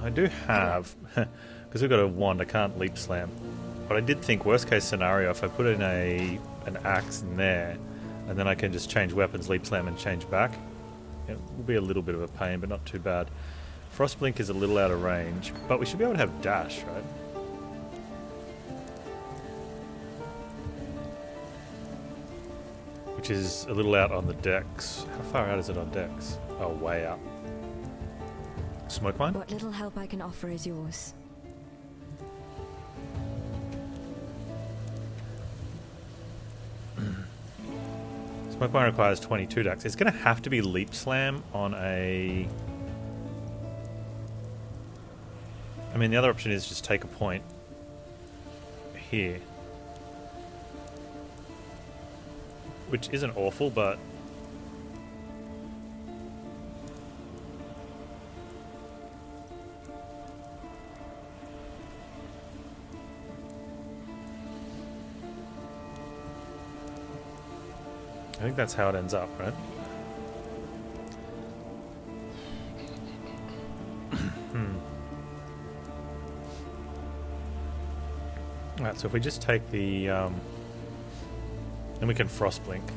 I do have, because we've got a wand, I can't leap slam. But I did think worst case scenario, if I put in an axe in there, and then I can just change weapons, leap slam, and change back. It will be a little bit of a pain, but not too bad. Frostblink is a little out of range, but we should be able to have dash, right? Which is a little out on the decks. How far out is it on decks? Oh, way out. Smoke mine? What little help I can offer is yours. Smoke mine requires 22 ducks. It's going to have to be leap slam on a... I mean, the other option is just take a point here. Which isn't awful, but... I think that's how it ends up, right? Alright, so if we just take the... then we can Frostblink.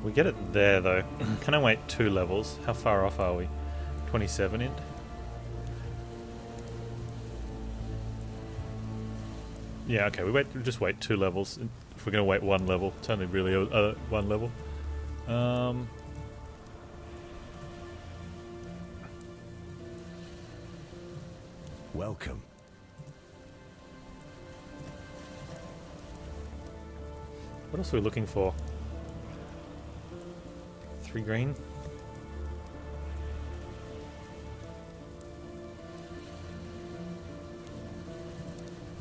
We get it there, though. Can I wait 2 levels? How far off are we? 27 in? Yeah, okay, we'll just wait 2 levels. If we're going to wait 1 level, it's only really 1 level. Welcome. What else are we looking for? 3 green?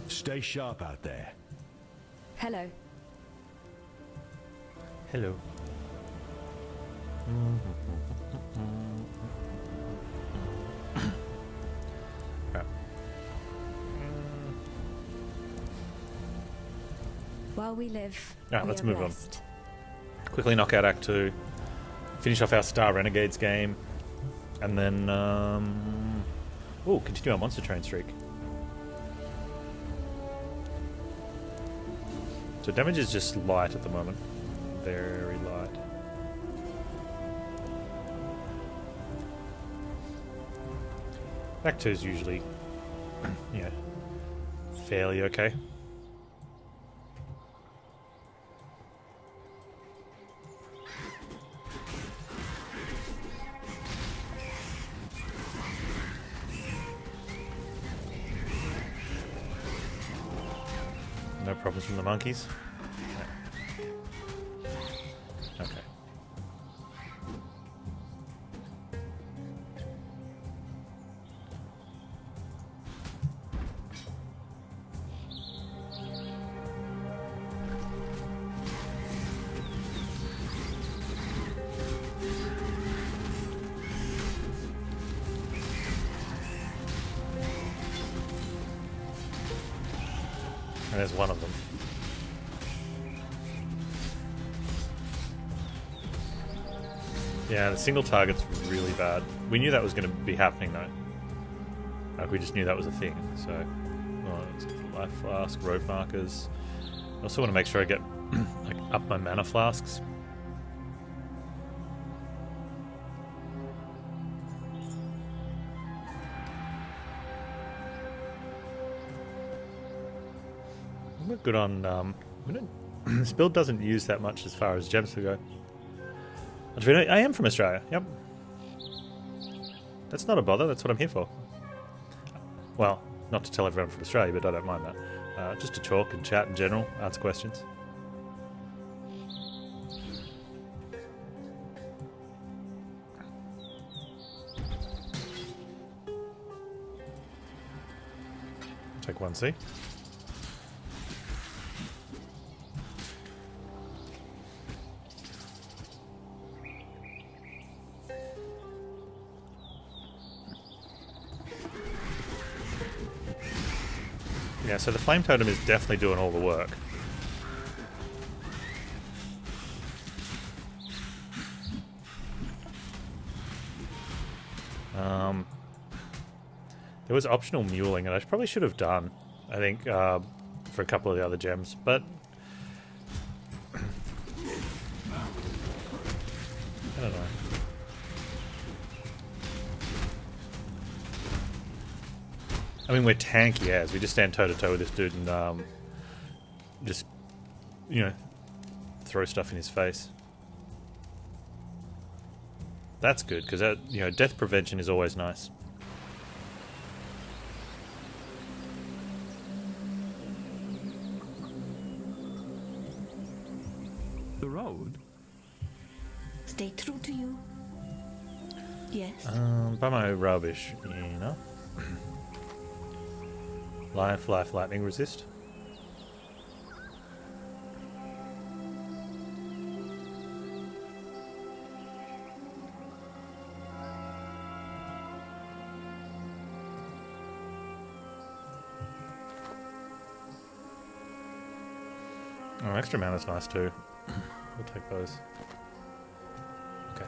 Stay sharp out there. Hello. Hello. Right. While we live, Alright, we let's are move blessed. on. Quickly knock out Act 2. Finish off our Star Renegades game. And then, continue our Monster Train streak. So damage is just light at the moment. Very light. Act 2 is usually, yeah, fairly okay. No problems from the monkeys? No. Okay. And there's one of them. Yeah, the single target's really bad. We knew that was going to be happening though. Like, we just knew that was a thing. So, life flask, road markers. I also want to make sure I get like up my mana flasks. We're good on. This build doesn't use that much as far as gems to go. I am from Australia. Yep. That's not a bother. That's what I'm here for. Well, not to tell everyone from Australia, but I don't mind that. Just to talk and chat in general, answer questions. Take 1C. Yeah, so the flame totem is definitely doing all the work. There was optional muling, and I probably should have done, I think, for a couple of the other gems, but I don't know. I mean, we're tanky as. We just stand toe-to-toe with this dude and just, you know, throw stuff in his face. That's good, because that, you know, death prevention is always nice. The road? Stay true to you. Yes. By my rubbish, you know. Life, lightning resist. Oh, extra mana's nice too. We'll take those. Okay.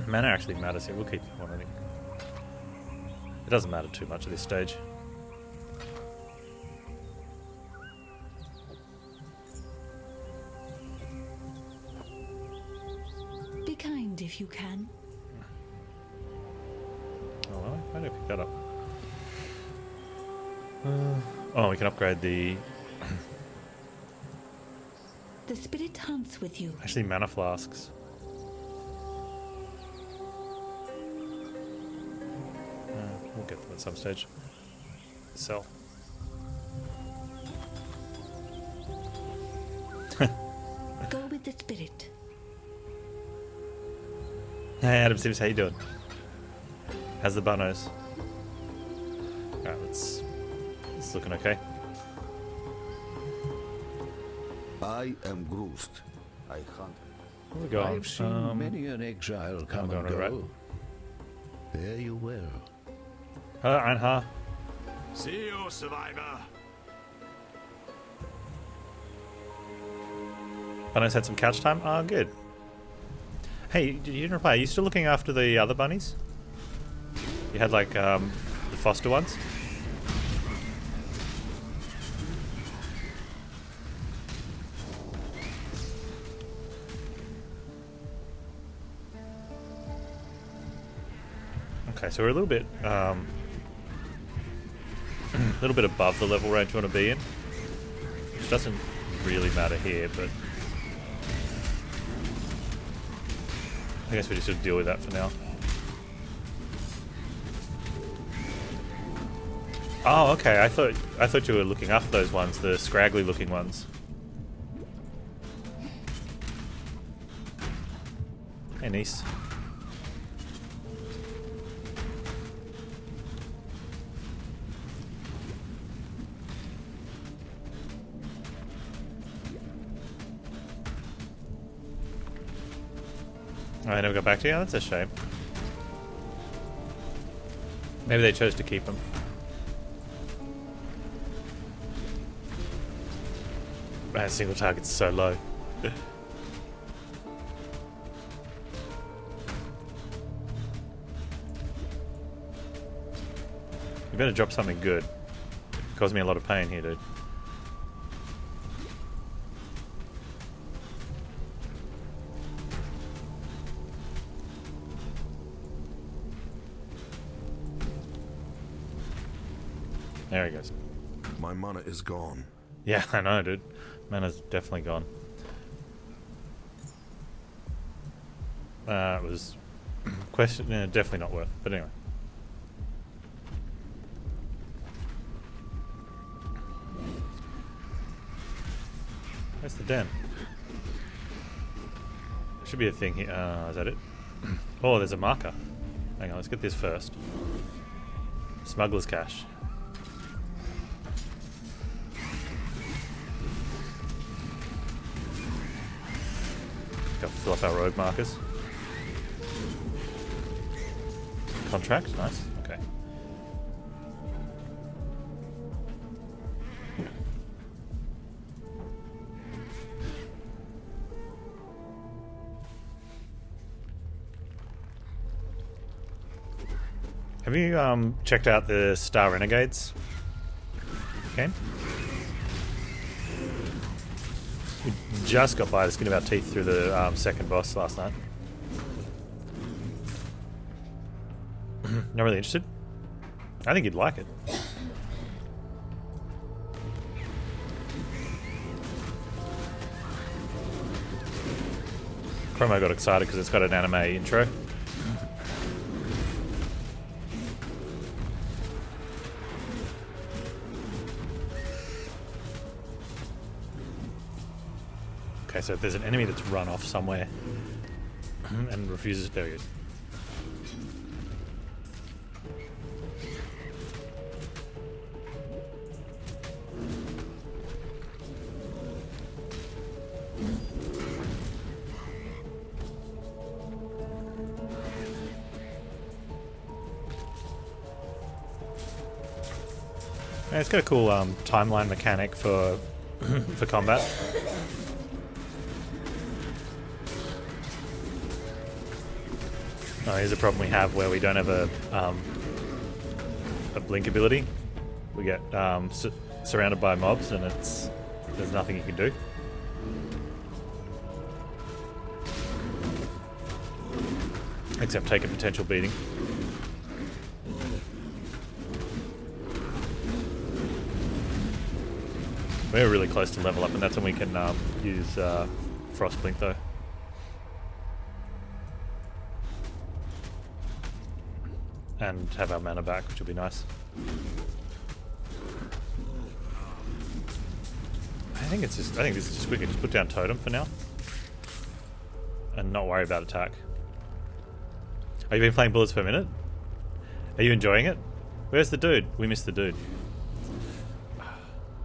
Mana actually matters here. We'll keep one, I think. It doesn't matter too much at this stage. Be kind if you can. Oh, well, why did I pick that up? Oh, we can upgrade the... The spirit hunts with you. Actually, mana flasks. We'll get them at some stage. Sell. Go with the spirit. Hey Adam Sims, how you doing? How's the bunnos? Alright, it's looking okay. I am Groost. I hunt. Where we going? I've seen many an exile come going and go. right. There you were. Einha. See you, survivor. Bunnies had some couch time? Oh, good. Hey, you didn't reply. Are you still looking after the other bunnies? You had, like, the foster ones? Okay, so we're a little bit above the level range you want to be in, which doesn't really matter here, but I guess we just should deal with that for now. Oh, okay. I thought you were looking after those ones, the scraggly looking ones. Hey, niece. I never got back to you? That's a shame. Maybe they chose to keep him. Man, single target's so low. You better drop something good. It caused me a lot of pain here, dude. There he goes. My mana is gone. Yeah, I know, dude. Mana's definitely gone. It was definitely not worth it, but anyway. Where's the den? There should be a thing here. Is that it? Oh, there's a marker. Hang on, let's get this first. Smuggler's cache. Got to fill up our rogue markers. Contract, nice. Okay. Have you checked out the Star Renegades? Okay. We just got by the skin of our teeth through the second boss last night. Not really interested? I think you'd like it. Chromo got excited because it's got an anime intro. Okay, so if there's an enemy that's run off somewhere and refuses... There we go. Yeah, it's got a cool timeline mechanic for for combat. Oh, here's a problem we have where we don't have a blink ability. We get surrounded by mobs and there's nothing you can do. Except take a potential beating. We're really close to level up, and that's when we can use Frost Blink, though. And have our mana back, which will be nice. I think this is just quick. Just put down Totem for now, and not worry about attack. Have you been playing Bullets per Minute? Are you enjoying it? Where's the dude? We missed the dude.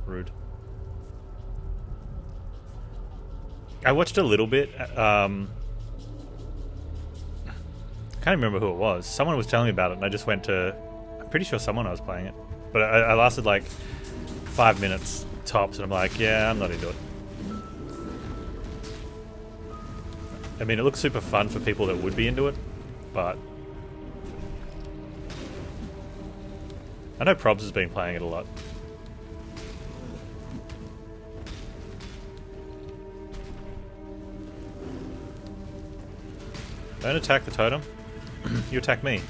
Rude. I watched a little bit. Can't remember who it was. Someone was telling me about it, and I just went to... I'm pretty sure someone was playing it. But I lasted like 5 minutes tops, and I'm like, yeah, I'm not into it. I mean, it looks super fun for people that would be into it, but... I know Probs has been playing it a lot. Don't attack the totem. You attack me.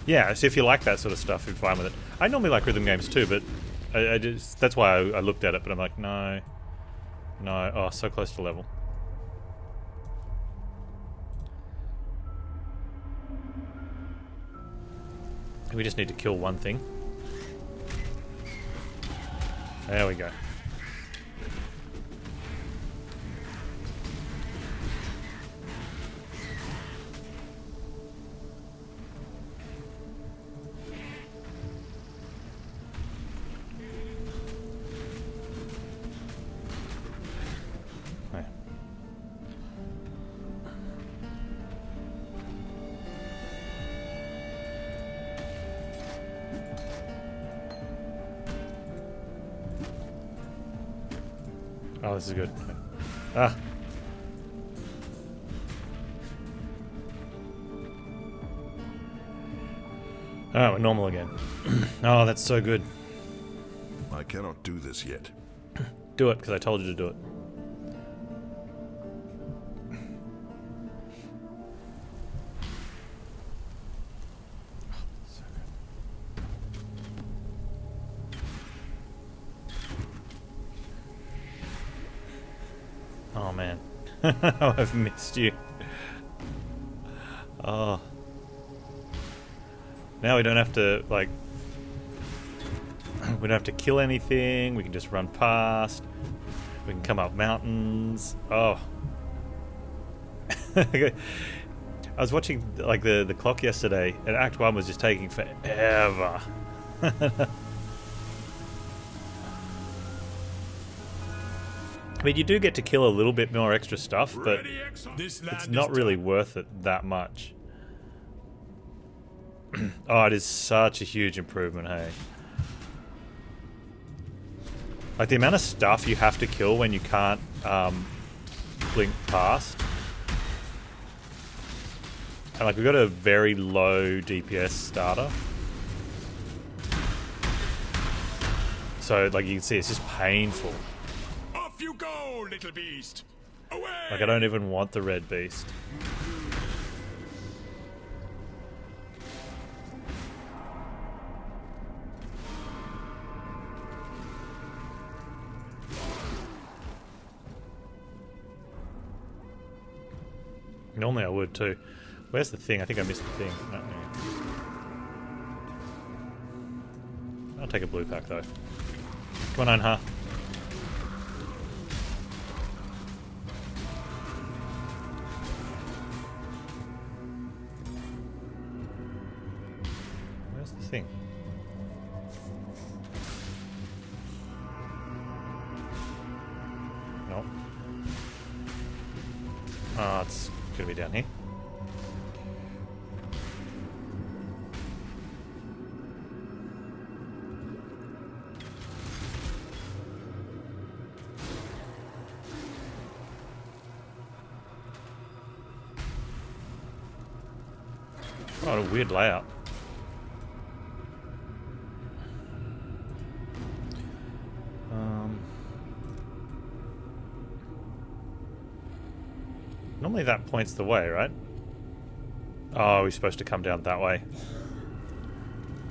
Yeah, so if you like that sort of stuff, you're fine with it. I normally like rhythm games too, but I just, that's why I looked at it, but I'm like, no. No, oh, so close to level. We just need to kill one thing. There we go. Oh, this is good. Ah. Oh, we're normal again. Oh, that's so good. I cannot do this yet. Do it, because I told you to do it. Oh man, I've missed you. Oh. Now we don't have to, like... we don't have to kill anything, we can just run past. We can come up mountains. Oh. I was watching like the clock yesterday, and Act 1 was just taking forever. I mean, you do get to kill a little bit more extra stuff, but it's not really worth it that much. Oh, it is such a huge improvement, hey. Like, the amount of stuff you have to kill when you can't blink past. And, like, we've got a very low DPS starter. So, like, you can see, it's just painful. Off you go, little beast! Away! Like, I don't even want the red beast. Normally I would too. Where's the thing? I think I missed the thing. No, yeah. I'll take a blue pack though. Come on, huh? Where's the thing? Nope. Oh, it's gonna be down here. Oh, what a weird layout. Normally that points the way, right? Oh, we're supposed to come down that way.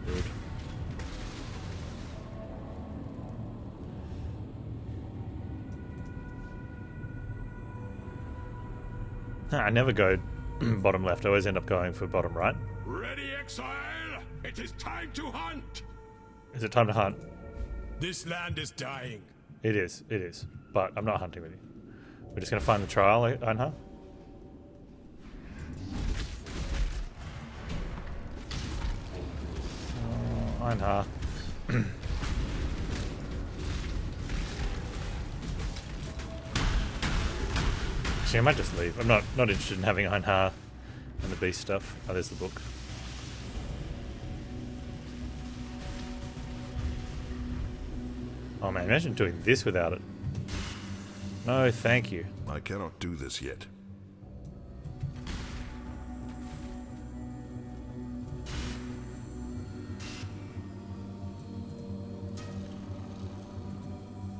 Good. I never go bottom left. I always end up going for bottom right. Ready, exile! It is time to hunt! Is it time to hunt? This land is dying. It is. It is. But I'm not hunting with you. We're just going to find the trial, Einha. Einha. See, I might just leave. I'm not interested in having Einha and the beast stuff. Oh, there's the book. Oh man, imagine doing this without it. No, thank you. I cannot do this yet.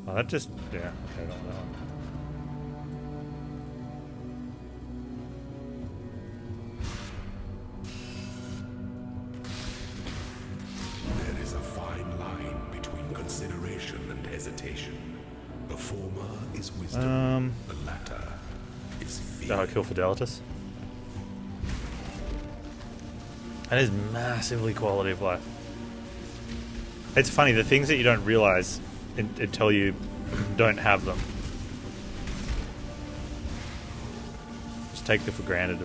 Oh, that just... yeah, okay, not that one. There is a fine line between consideration and hesitation. The former is wisdom, the latter is fear. Oh, kill Fidelitas. That is massively quality of life. It's funny, the things that you don't realize until you don't have them. Just take them for granted.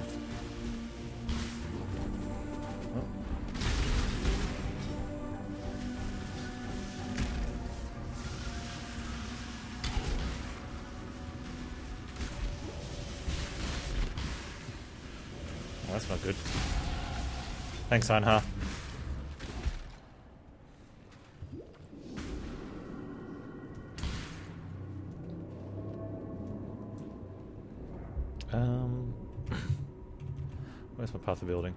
Oh. Oh, that's not good. Thanks, Einha. Where's my path of building?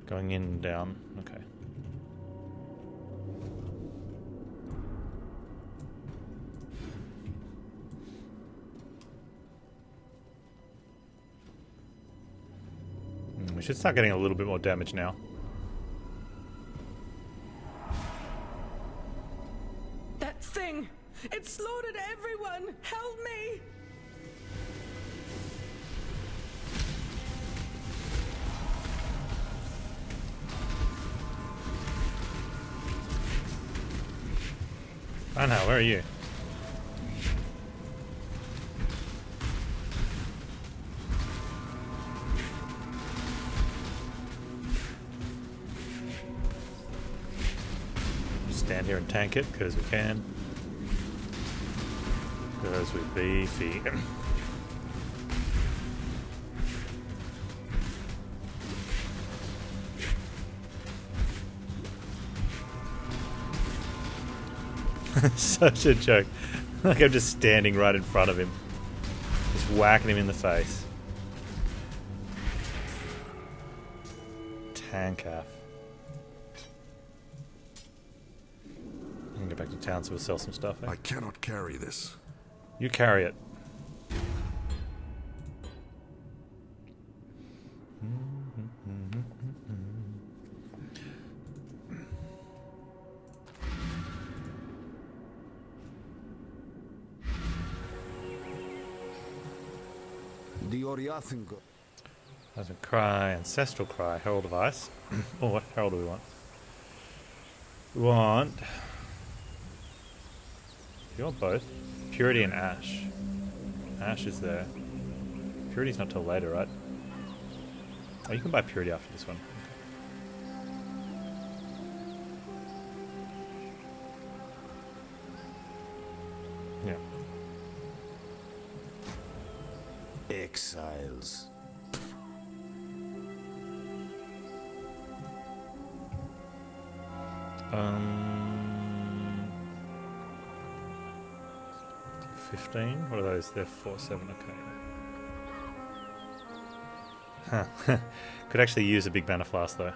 Going in and down. Okay. We should start getting a little bit more damage now. That thing! It slaughtered everyone! Help me! Einha, where are you? here and tank it, because we can. Because we're beefy. Such a joke. Like I'm just standing right in front of him. Just whacking him in the face. Tankath. I can go back to town so we'll sell some stuff. I cannot carry this. You carry it. The Oriathingo. Cosmic Cry, Ancestral Cry, Herald of Ice. Oh, what herald do we want? We want... You want both? Purity and Ash. Ash is there. Purity's not till later, right? Oh, you can buy Purity after this one. Okay. Yeah. Exiles. Um... 15? What are those? They're 4-7, okay. Huh. Could actually use a big mana flask though.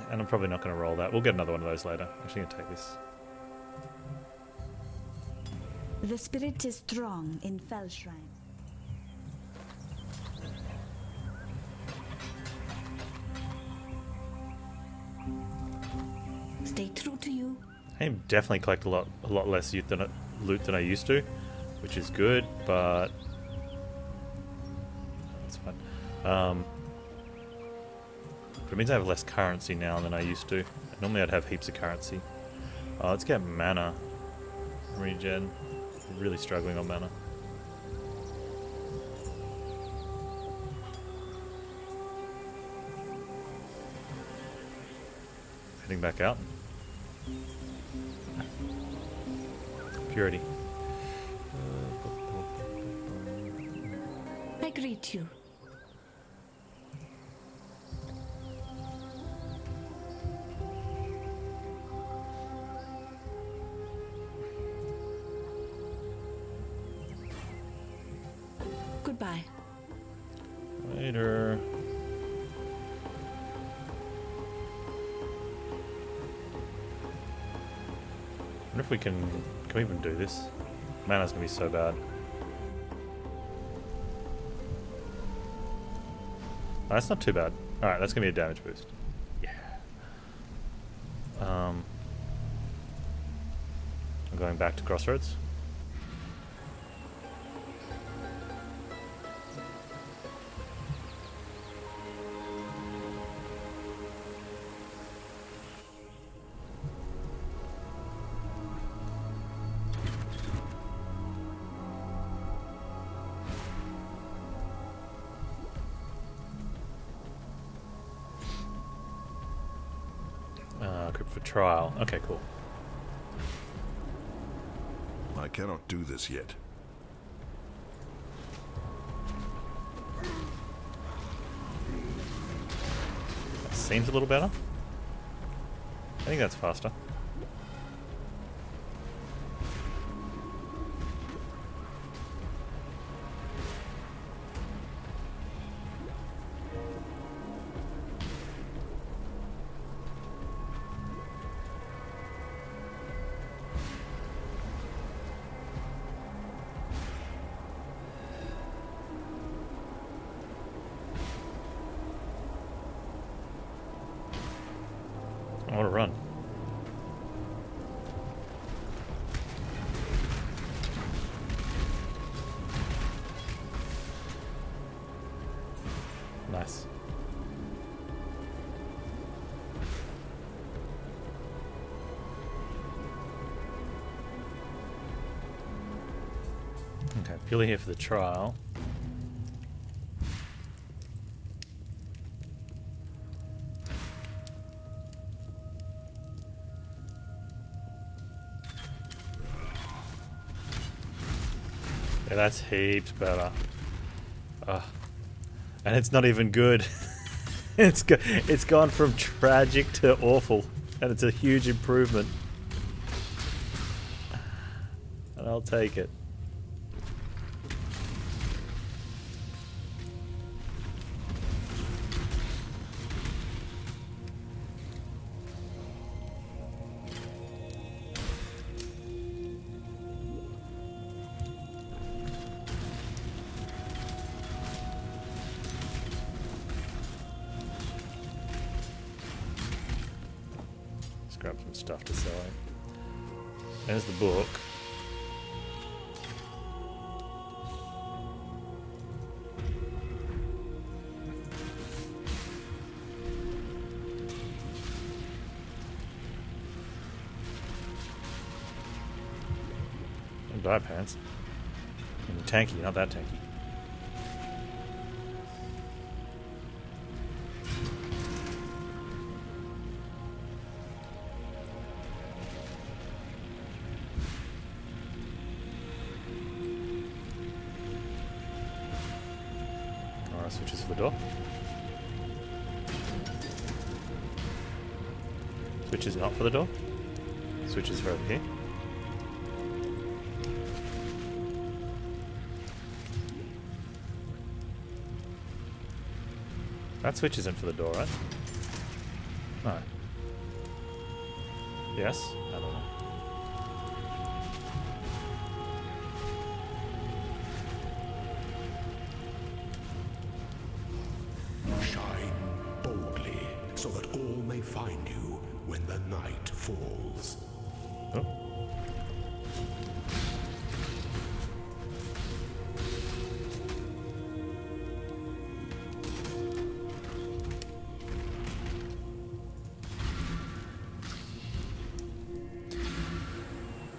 And I'm probably not going to roll that. We'll get another one of those later. Actually going to take this. The spirit is strong in Fell Shrine. Stay true to you. I definitely collect a lot less loot than I used to, which is good, but that's fine. But it means I have less currency now than I used to. Normally I'd have heaps of currency. Let's get mana regen. Really struggling on mana. Heading back out. Purity. I greet you. Goodbye. Later. I wonder if we can we even do this? Mana's gonna be so bad. Oh, that's not too bad. Alright, that's gonna be a damage boost. Yeah. I'm going back to Crossroads. Equip for trial. Okay, cool. I cannot do this yet. That seems a little better. I think that's faster. I want to run. Nice. Okay, purely here for the trial. Yeah, that's heaps better. And it's not even good. It's gone from tragic to awful, and it's a huge improvement. And I'll take it. Grab some stuff to sell. There's the book. Don't die, Panz. You're tanky, not that tanky. Switches for the door. Switches not for the door. Switches for over here. That switch isn't for the door, right? No. Yes? I don't know. So that all may find you when the night falls. Oh.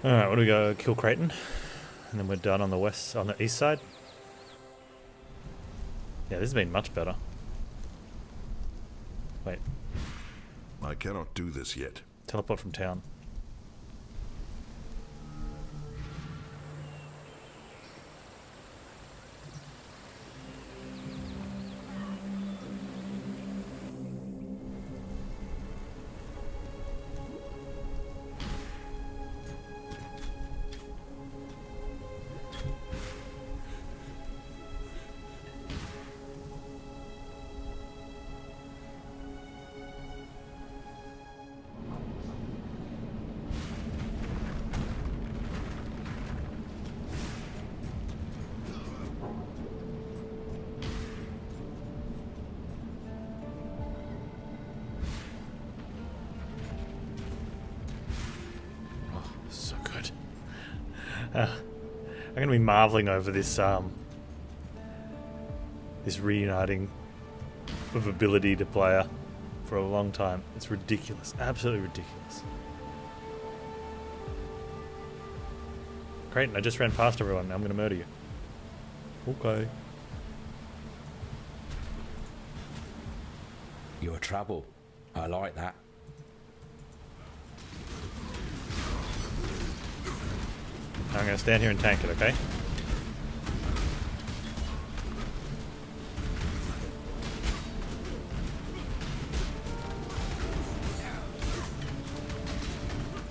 Alright, what do we go? Kill Chieftain? And then we're done on the east side? Yeah, this has been much better. Wait. I cannot do this yet. Teleport from town. I'm going to be marveling over this this reuniting of ability to player for a long time. It's ridiculous, absolutely ridiculous. Great, I just ran past everyone. Now I'm going to murder you. Okay. You're trouble. I like that. I'm going to stand here and tank it, okay?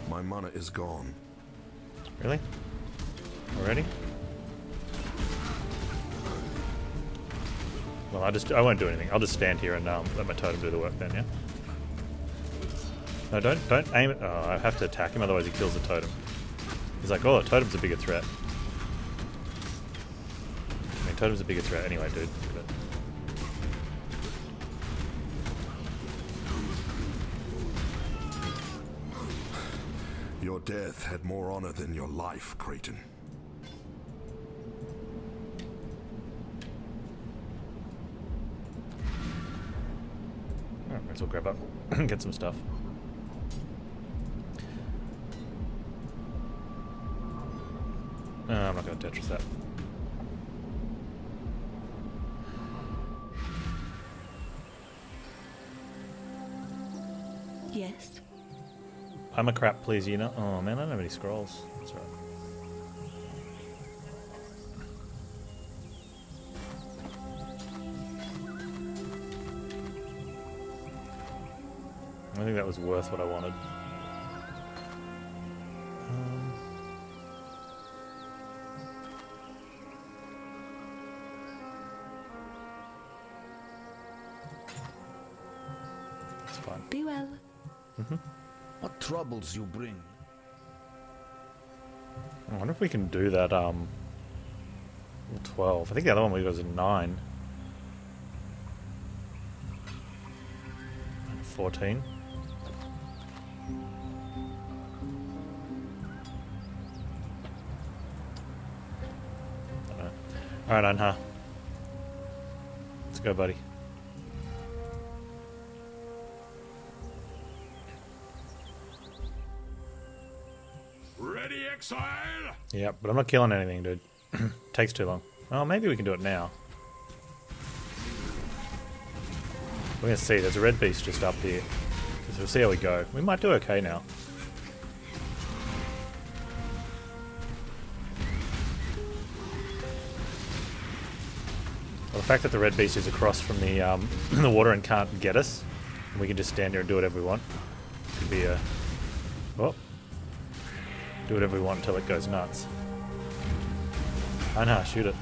My mana is gone. Really? Already? Well, I won't do anything. I'll just stand here and let my totem do the work then, yeah? No, don't aim it. Oh, I have to attack him, otherwise he kills the totem. He's like, oh, totem's a bigger threat. I mean, totem's a bigger threat anyway, dude. But Your death had more honor than your life, Chieftain. Alright, might as well grab up get some stuff. I'm not going to Tetris that. Yes. I'm a crap, please, you know. Oh man, I don't have any scrolls. That's right. think that was worth what I wanted. It's fine. Be well. What troubles you bring? I wonder if we can do that, 12. I think the other one was a 9. 14. Alright, Anha. Let's go, buddy. Ready, Exile? Yep, but I'm not killing anything, dude. Takes too long. Oh, maybe we can do it now. We're gonna see. There's a red beast just up here. So we'll see how we go. We might do okay now. Well, the fact that the red beast is across from the the water and can't get us, and we can just stand here and do whatever we want, could be a... Oh. Do whatever we want until it goes nuts. Anha, shoot it.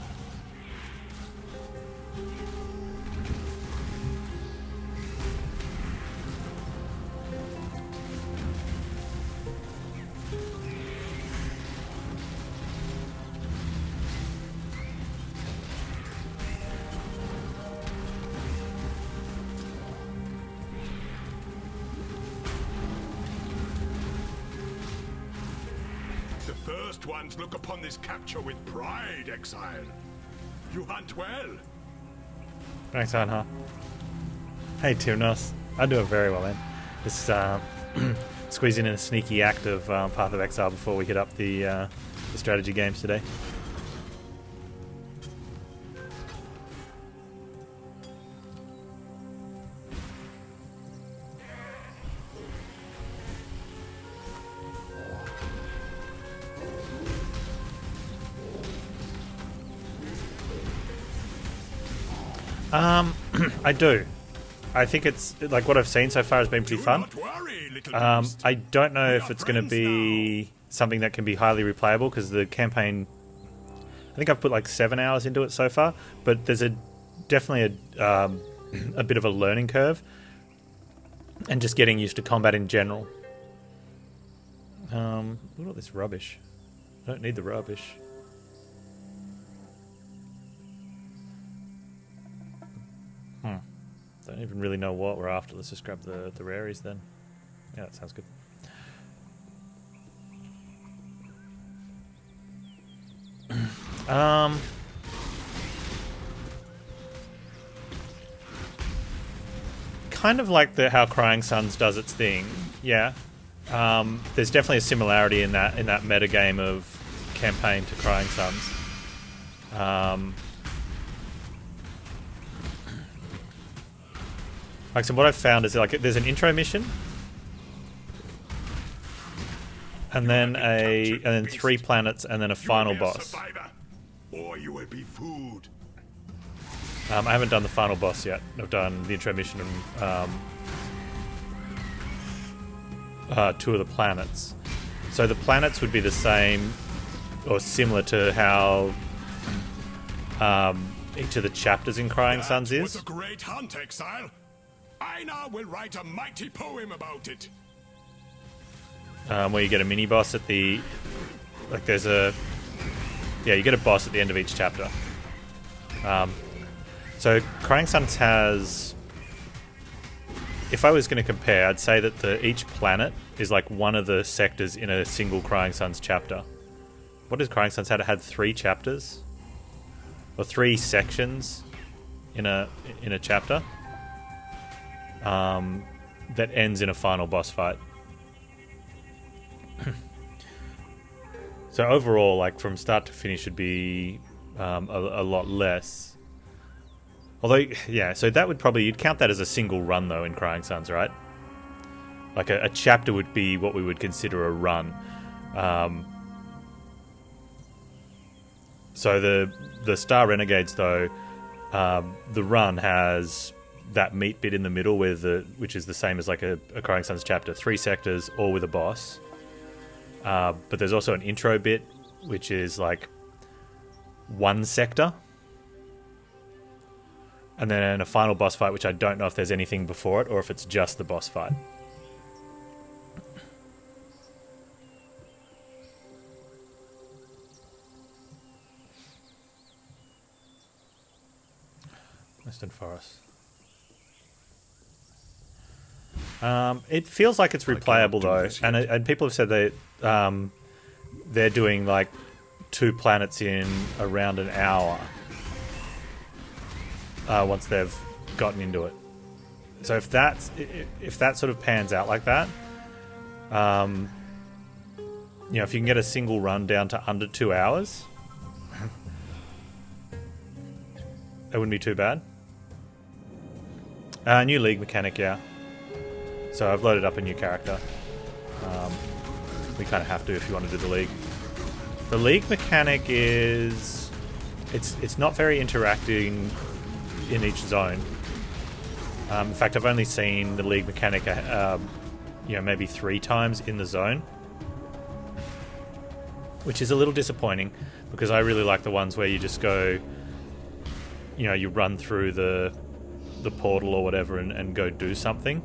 The first ones look upon this capture with pride, Exile. You hunt well. Thanks, Anha. Hey, Tyrnos. I'm doing very well, man. Just squeezing in a sneaky act of Path of Exile before we hit up the strategy games today. I do. I think it's like what I've seen so far has been pretty fun. Do not worry, little beast. I don't know We if are it's going to friends be something that can be highly replayable because the campaign, I think I've put like 7 hours into it so far, but there's definitely a bit of a learning curve and just getting used to combat in general. Look at all this rubbish. I don't need the rubbish. Don't even really know what we're after. Let's just grab the raries then. Yeah, that sounds good. Kind of like how Crying Suns does its thing. Yeah. There's definitely a similarity in that metagame of campaign to Crying Suns. Like, so what I've found is like there's an intro mission, and then 3 planets, and then a final boss. Or you will be food. I haven't done the final boss yet. I've done the intro mission and 2 of the planets. So the planets would be the same or similar to how each of the chapters in Crying Suns That was is. a great hunt, Exile. I now will write a mighty poem about it. Where you get a mini boss at the, like there's a, yeah, you get a boss at the end of each chapter. So Crying Suns has, if I was going to compare, I'd say that each planet is like one of the sectors in a single Crying Suns chapter. What does Crying Suns had? It had 3 chapters or 3 sections in a chapter. That ends in a final boss fight. So overall, like from start to finish, should be a lot less. Although, yeah, so that would probably, you'd count that as a single run though in Crying Suns, right? Like a chapter would be what we would consider a run. So the Star Renegades though, the run has that meat bit in the middle, which is the same as like a Crying Suns chapter, 3 sectors, all with a boss. But there's also an intro bit, which is like 1 sector. And then a final boss fight, which I don't know if there's anything before it or if it's just the boss fight. Western Forest. It feels like it's replayable though, and people have said they're doing like 2 planets in around an hour once they've gotten into it. So if that sort of pans out like that, you know, if you can get a single run down to under 2 hours, that wouldn't be too bad. New league mechanic, yeah. So I've loaded up a new character. We kind of have to if you want to do the league. The league mechanic is... It's not very interacting in each zone. In fact, I've only seen the league mechanic you know, maybe 3 times in the zone. Which is a little disappointing, because I really like the ones where you just go... You know, you run through the portal or whatever and go do something.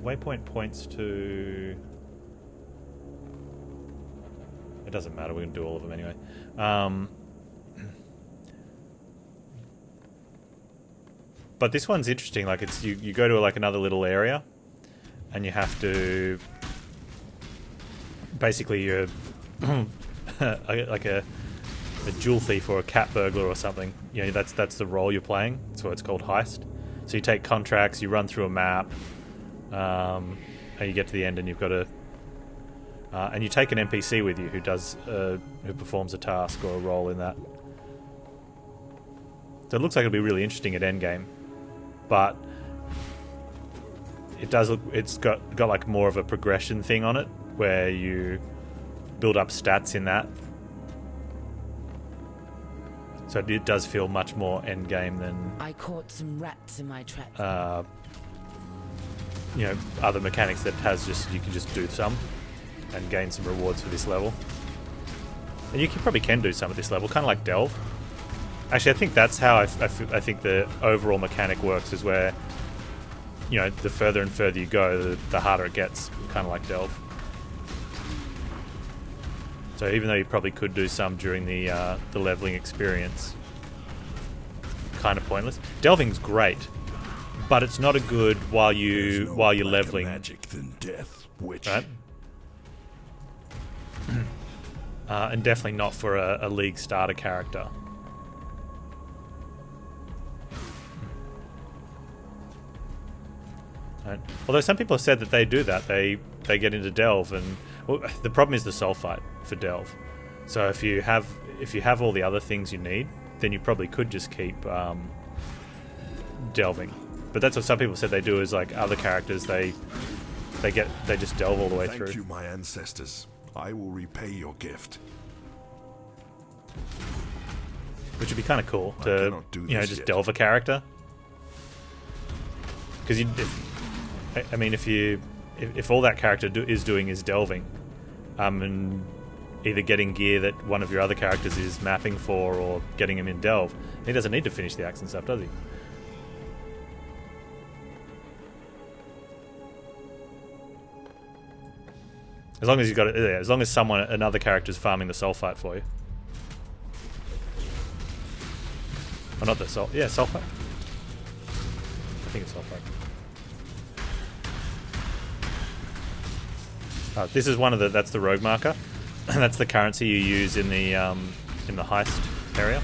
Waypoint points to... It doesn't matter, we're going to do all of them anyway. But this one's interesting, like it's you go to like another little area and you have to... Basically you're like a jewel thief or a cat burglar or something. You know, that's the role you're playing. That's why it's called Heist. So you take contracts, you run through a map, and you get to the end and you've got to... and you take an NPC with you who performs a task or a role in that. So it looks like it'll be really interesting at endgame, but it's got like more of a progression thing on it, where you build up stats in that. So it does feel much more endgame than... I caught some rats in my trap. You know, other mechanics that you can just do some and gain some rewards for this level. And you probably can do some at this level, kind of like Delve. Actually, I think that's how I think the overall mechanic works, is where, you know, the further and further you go, the harder it gets, kind of like Delve. So even though you probably could do some during the leveling experience, kind of pointless. Delving's great, but it's not a good while you're leveling. Magic than death, witch. Right? And definitely not for a league starter character. Right. Although some people have said that they do that, they get into Delve, and well, the problem is the soul fight for Delve. So if you have all the other things you need, then you probably could just keep delving. But that's what some people said they do, is like other characters they just delve all the way through. Thank you, my ancestors. I will repay your gift. Which would be kind of cool to, you know, just delve a character. Because I mean, if all that character is doing is delving, and either getting gear that one of your other characters is mapping for, or getting him in Delve, he doesn't need to finish the axe and stuff, does he? As long as you got it, as long as another character's farming the soul fight for you. Or not the soul, yeah, soul fight. I think it's soul fight. Oh, this is one of that's the rogue marker. That's the currency you use in the heist area.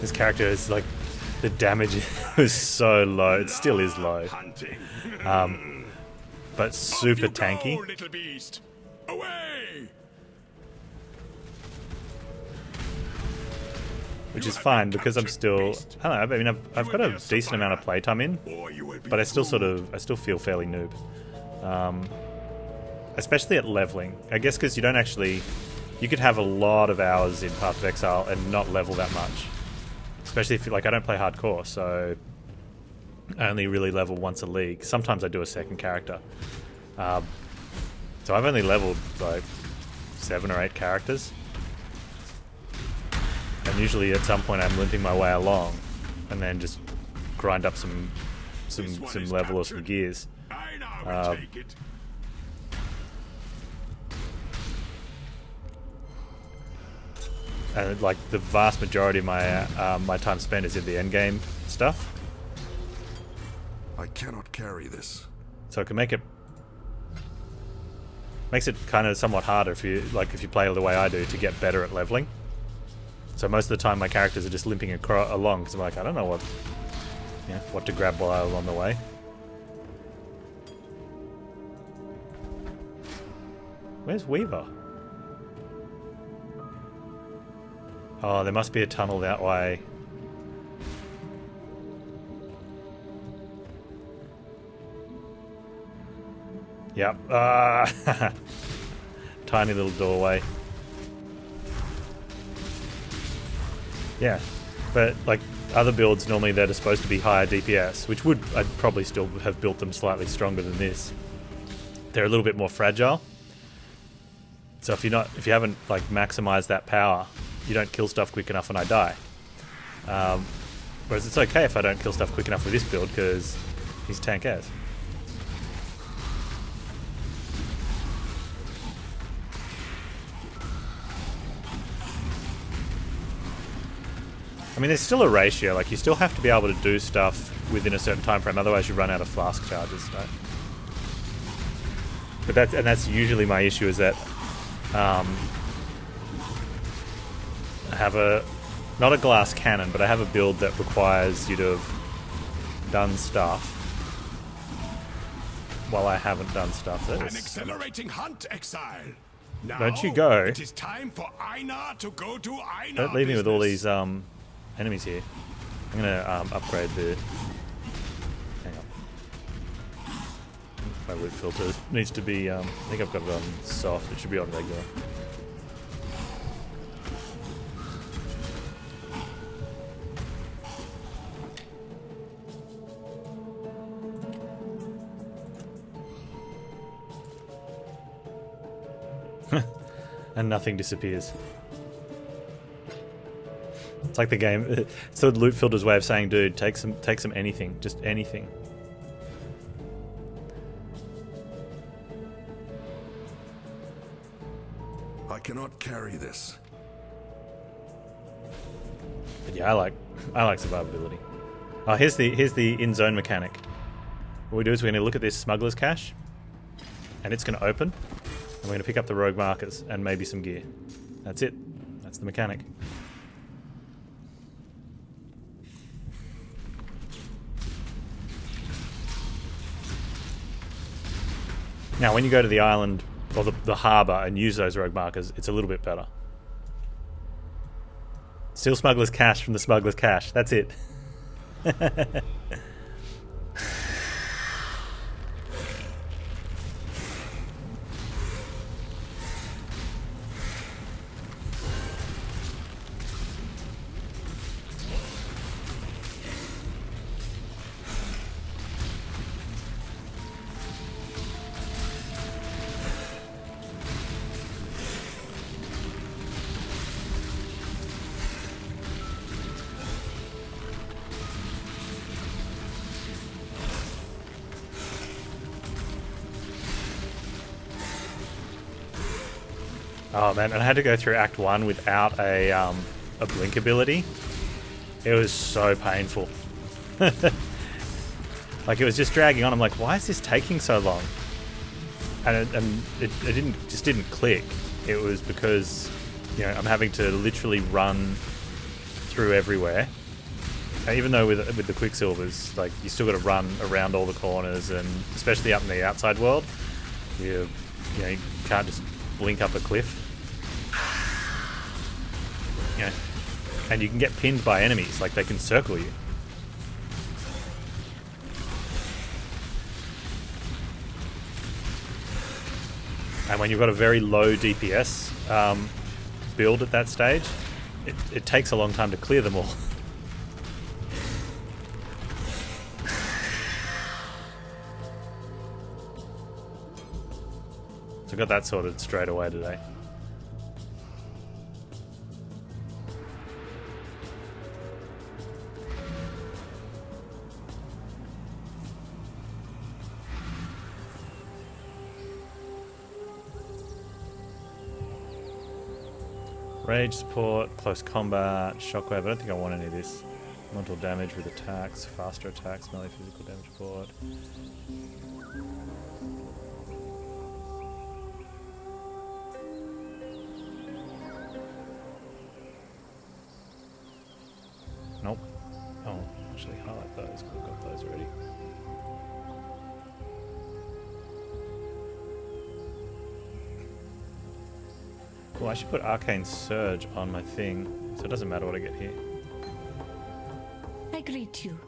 This character is like, the damage is so low. It still is low. But super tanky. Go, little beast. Away! Which is fine because I'm still, I don't know, I mean I've got a decent amount of playtime in, but I still feel fairly noob. Especially at leveling. I guess because you don't actually, you could have a lot of hours in Path of Exile and not level that much. Especially if, like, I don't play hardcore, so I only really level once a league. Sometimes I do a second character. So I've only leveled, like, 7 or 8 characters. And usually at some point I'm limping my way along, and then just grind up some level or some gears. And like the vast majority of my my time spent is in the endgame stuff. I cannot carry this. So it can makes it kind of somewhat harder if you play the way I do to get better at leveling. So most of the time my characters are just limping along because I'm like, I don't know what to grab while I'm on the way. Where's Weaver? Oh, there must be a tunnel that way. Yep. Tiny little doorway. Yeah. But, like, other builds normally that are supposed to be higher DPS, which I'd probably still have built them slightly stronger than this. They're a little bit more fragile. So if you haven't, like, maximized that power, you don't kill stuff quick enough and I die. Whereas it's okay if I don't kill stuff quick enough with this build because he's tank as. I mean, there's still a ratio. Like, you still have to be able to do stuff within a certain time frame, otherwise you run out of flask charges, right? But that's usually my issue, is that I have not a glass cannon, but I have a build that requires you to have done stuff while I haven't done stuff. An accelerating hunt, Exile. Now, don't you go. It is time for Einar to go to Einar. Don't leave me with all these enemies here. I'm gonna upgrade the. Hang on. My loot filter needs to be. I think I've got it on soft. It should be on regular. And nothing disappears. It's like the game. It's the loot filter's way of saying, dude, take some anything, just anything. I cannot carry this. But yeah, I like survivability. Oh, here's the in-zone mechanic. What we do is we're going to look at this smuggler's cache, and it's going to open, and we're going to pick up the rogue markers and maybe some gear. That's it. That's the mechanic. Now, when you go to the island or the harbour and use those rogue markers, it's a little bit better. Steal smuggler's cache from the smuggler's cache. That's it. Oh man, and I had to go through Act 1 without a blink ability. It was so painful. Like, it was just dragging on. I'm like, why is this taking so long? And it didn't click. It was because, you know, I'm having to literally run through everywhere. And even though with the Quicksilvers, like, you still got to run around all the corners, and especially up in the outside world, you can't just blink up a cliff. You know, and you can get pinned by enemies, like they can circle you. And when you've got a very low DPS build at that stage, it takes a long time to clear them all. So I got that sorted straight away today. Rage support, close combat, shockwave. I don't think I want any of this. Mental damage with attacks, faster attacks, melee physical damage support. Nope. Oh, actually highlight those. I've got those already. Well, I should put Arcane Surge on my thing, so it doesn't matter what I get here. I greet you.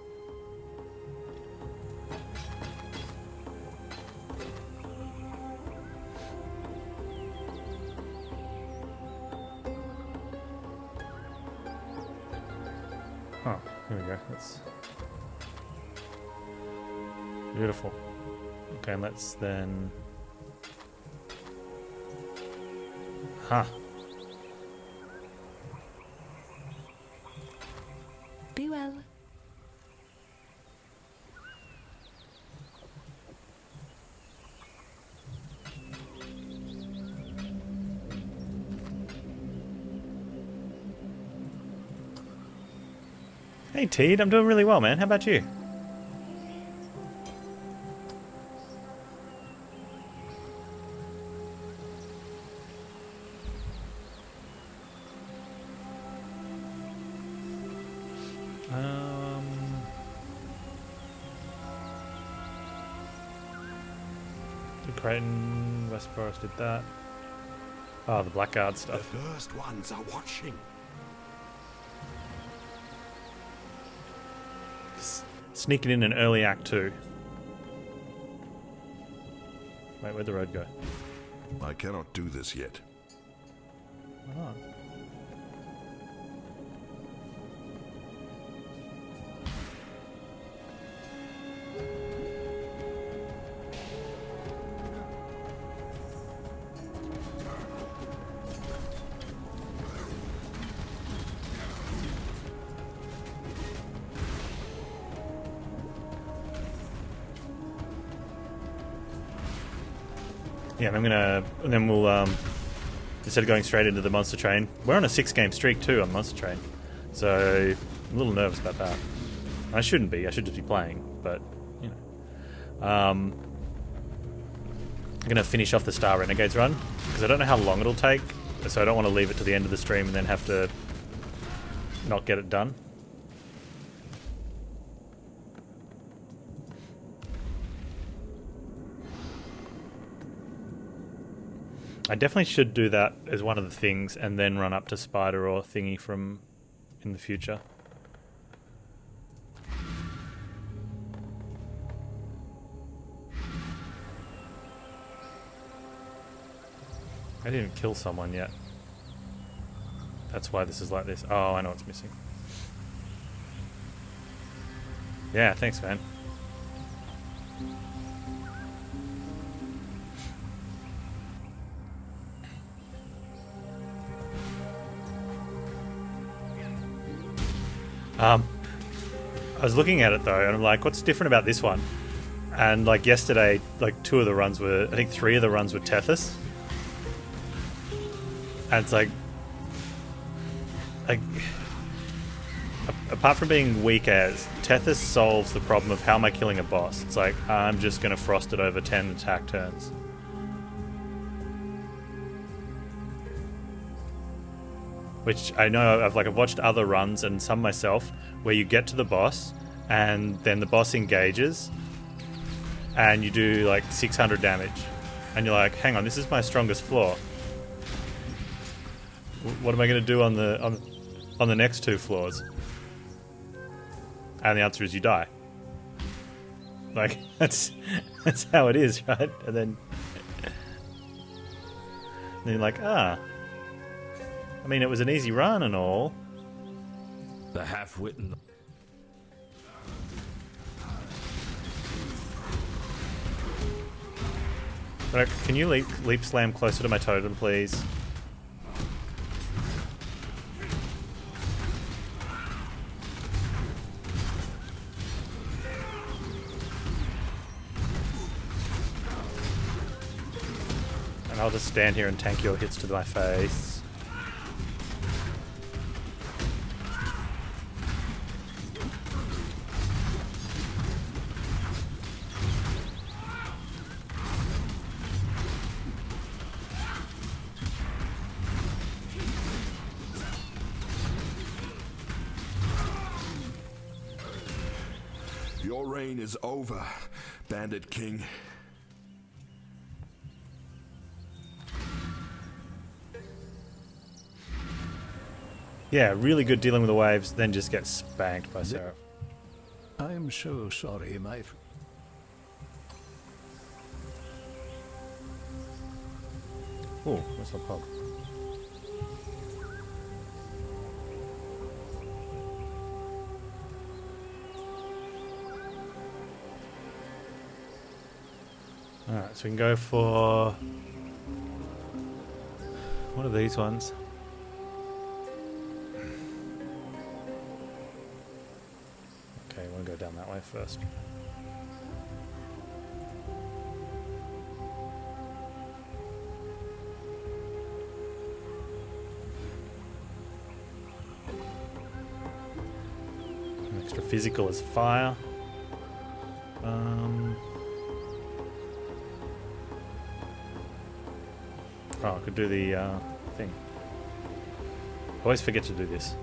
Oh, here we go. That's beautiful. Okay, and let's then... Huh. Be well. Hey Teed, I'm doing really well, man. How about you? Creighton, West Forest did that. Oh, the Blackguard stuff. The first ones are watching. Sneaking in an early Act 2. Wait, where'd the road go? I cannot do this yet. Why not? Yeah, and I'm gonna, and then we'll, instead of going straight into the Monster Train, we're on a 6-game streak too on Monster Train, so I'm a little nervous about that. I shouldn't be, I should just be playing, but, you know. I'm gonna finish off the Star Renegades run, because I don't know how long it'll take, so I don't want to leave it to the end of the stream and then have to not get it done. I definitely should do that as one of the things and then run up to Spider or Thingy from in the future. I didn't kill someone yet. That's why this is like this. Oh, I know what's missing. Yeah, thanks, man. I was looking at it though, and I'm like, what's different about this one? And like yesterday, like 2 of the runs were, I think 3 of the runs were Tethys. And it's like apart from being weak as, Tethys solves the problem of how am I killing a boss? It's like, I'm just going to frost it over 10 attack turns. which I know I've watched other runs and some myself, where you get to the boss and then the boss engages and you do like 600 damage and you're like, hang on, this is my strongest floor. What am I going to do on the next 2 floors? And the answer is you die. Like, that's how it is, right? And then you're like, I mean, it was an easy run and all. The half-witten. Can you leap slam closer to my totem, please? And I'll just stand here and tank your hits to my face. Your reign is over, Bandit King. Yeah, really good dealing with the waves, then just get spanked by Seraph. I am so sorry, my friend. Oh, what's the pub? Alright, so we can go for... What are these ones? Okay, I want to go down that way first. Extra physical is fire. Oh, I could do the thing. I always forget to do this.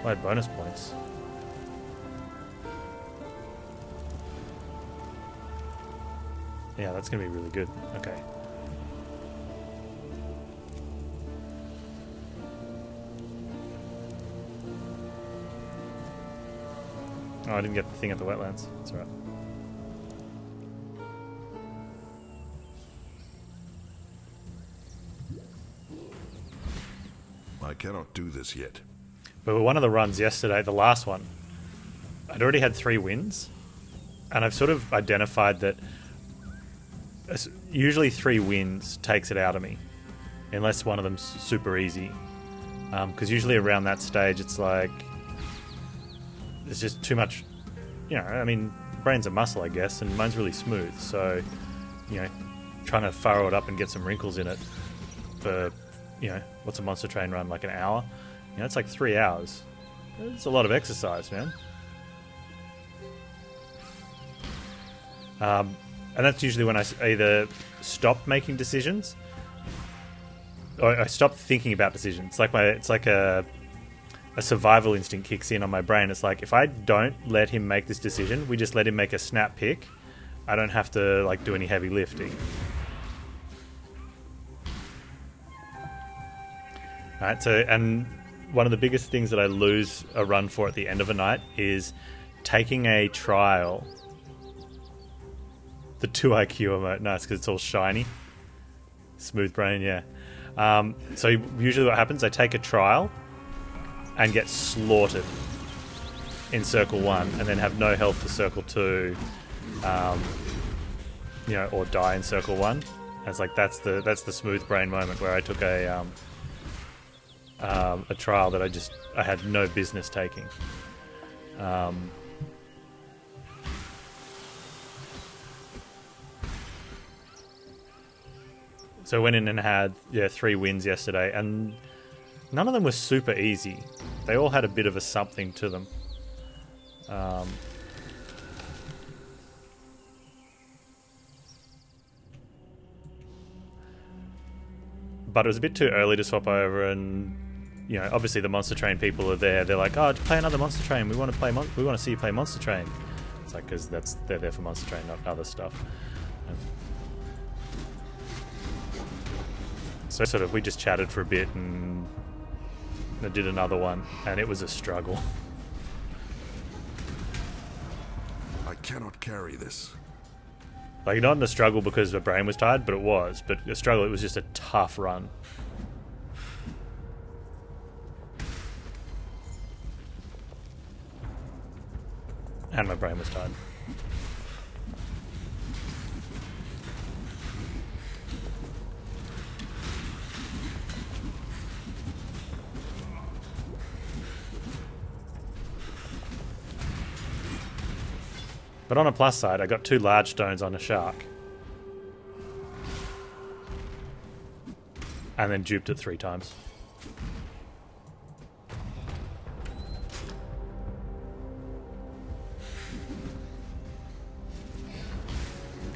I had bonus points. Yeah, that's gonna be really good. Okay. Oh, I didn't get the thing at the wetlands. That's alright. I cannot do this yet. But one of the runs yesterday, the last one, I'd already had 3 wins, and I've sort of identified that usually 3 wins takes it out of me, unless one of them's super easy. Because usually around that stage, it's like there's just too much. You know, I mean, brain's a muscle, I guess, and mine's really smooth. So, you know, trying to furrow it up and get some wrinkles in it for, you know, what's a monster train run, like an hour? You know, it's like 3 hours. It's a lot of exercise, man. And that's usually when I either stop making decisions or I stop thinking about decisions. It's like a survival instinct kicks in on my brain. It's like, if I don't let him make this decision, we just let him make a snap pick, I don't have to like do any heavy lifting. Alright, so, and one of the biggest things that I lose a run for at the end of a night is taking a trial. The 2 IQ emote, nice, because it's all shiny. Smooth brain, yeah. So usually what happens, I take a trial and get slaughtered in circle 1, and then have no health for circle 2, you know, or die in circle 1. And it's like that's the smooth brain moment where I took a trial that I had no business taking. So I went in and had 3 wins yesterday, and None of them were super easy. They all had a bit of a something to them. But it was a bit too early to swap over, and you know, obviously the Monster Train people are there. They're like, "Oh, play another Monster Train. We want to play. We want to see you play Monster Train." It's like, because they're there for Monster Train, not other stuff. So sort of, we just chatted for a bit, and I did another one, and it was a struggle. I cannot carry this. Like, not in a struggle because the brain was tired, but it was. But a struggle, it was just a tough run. And my brain was tired. But on a plus side, I got 2 large stones on a shark. And then duped it 3 times.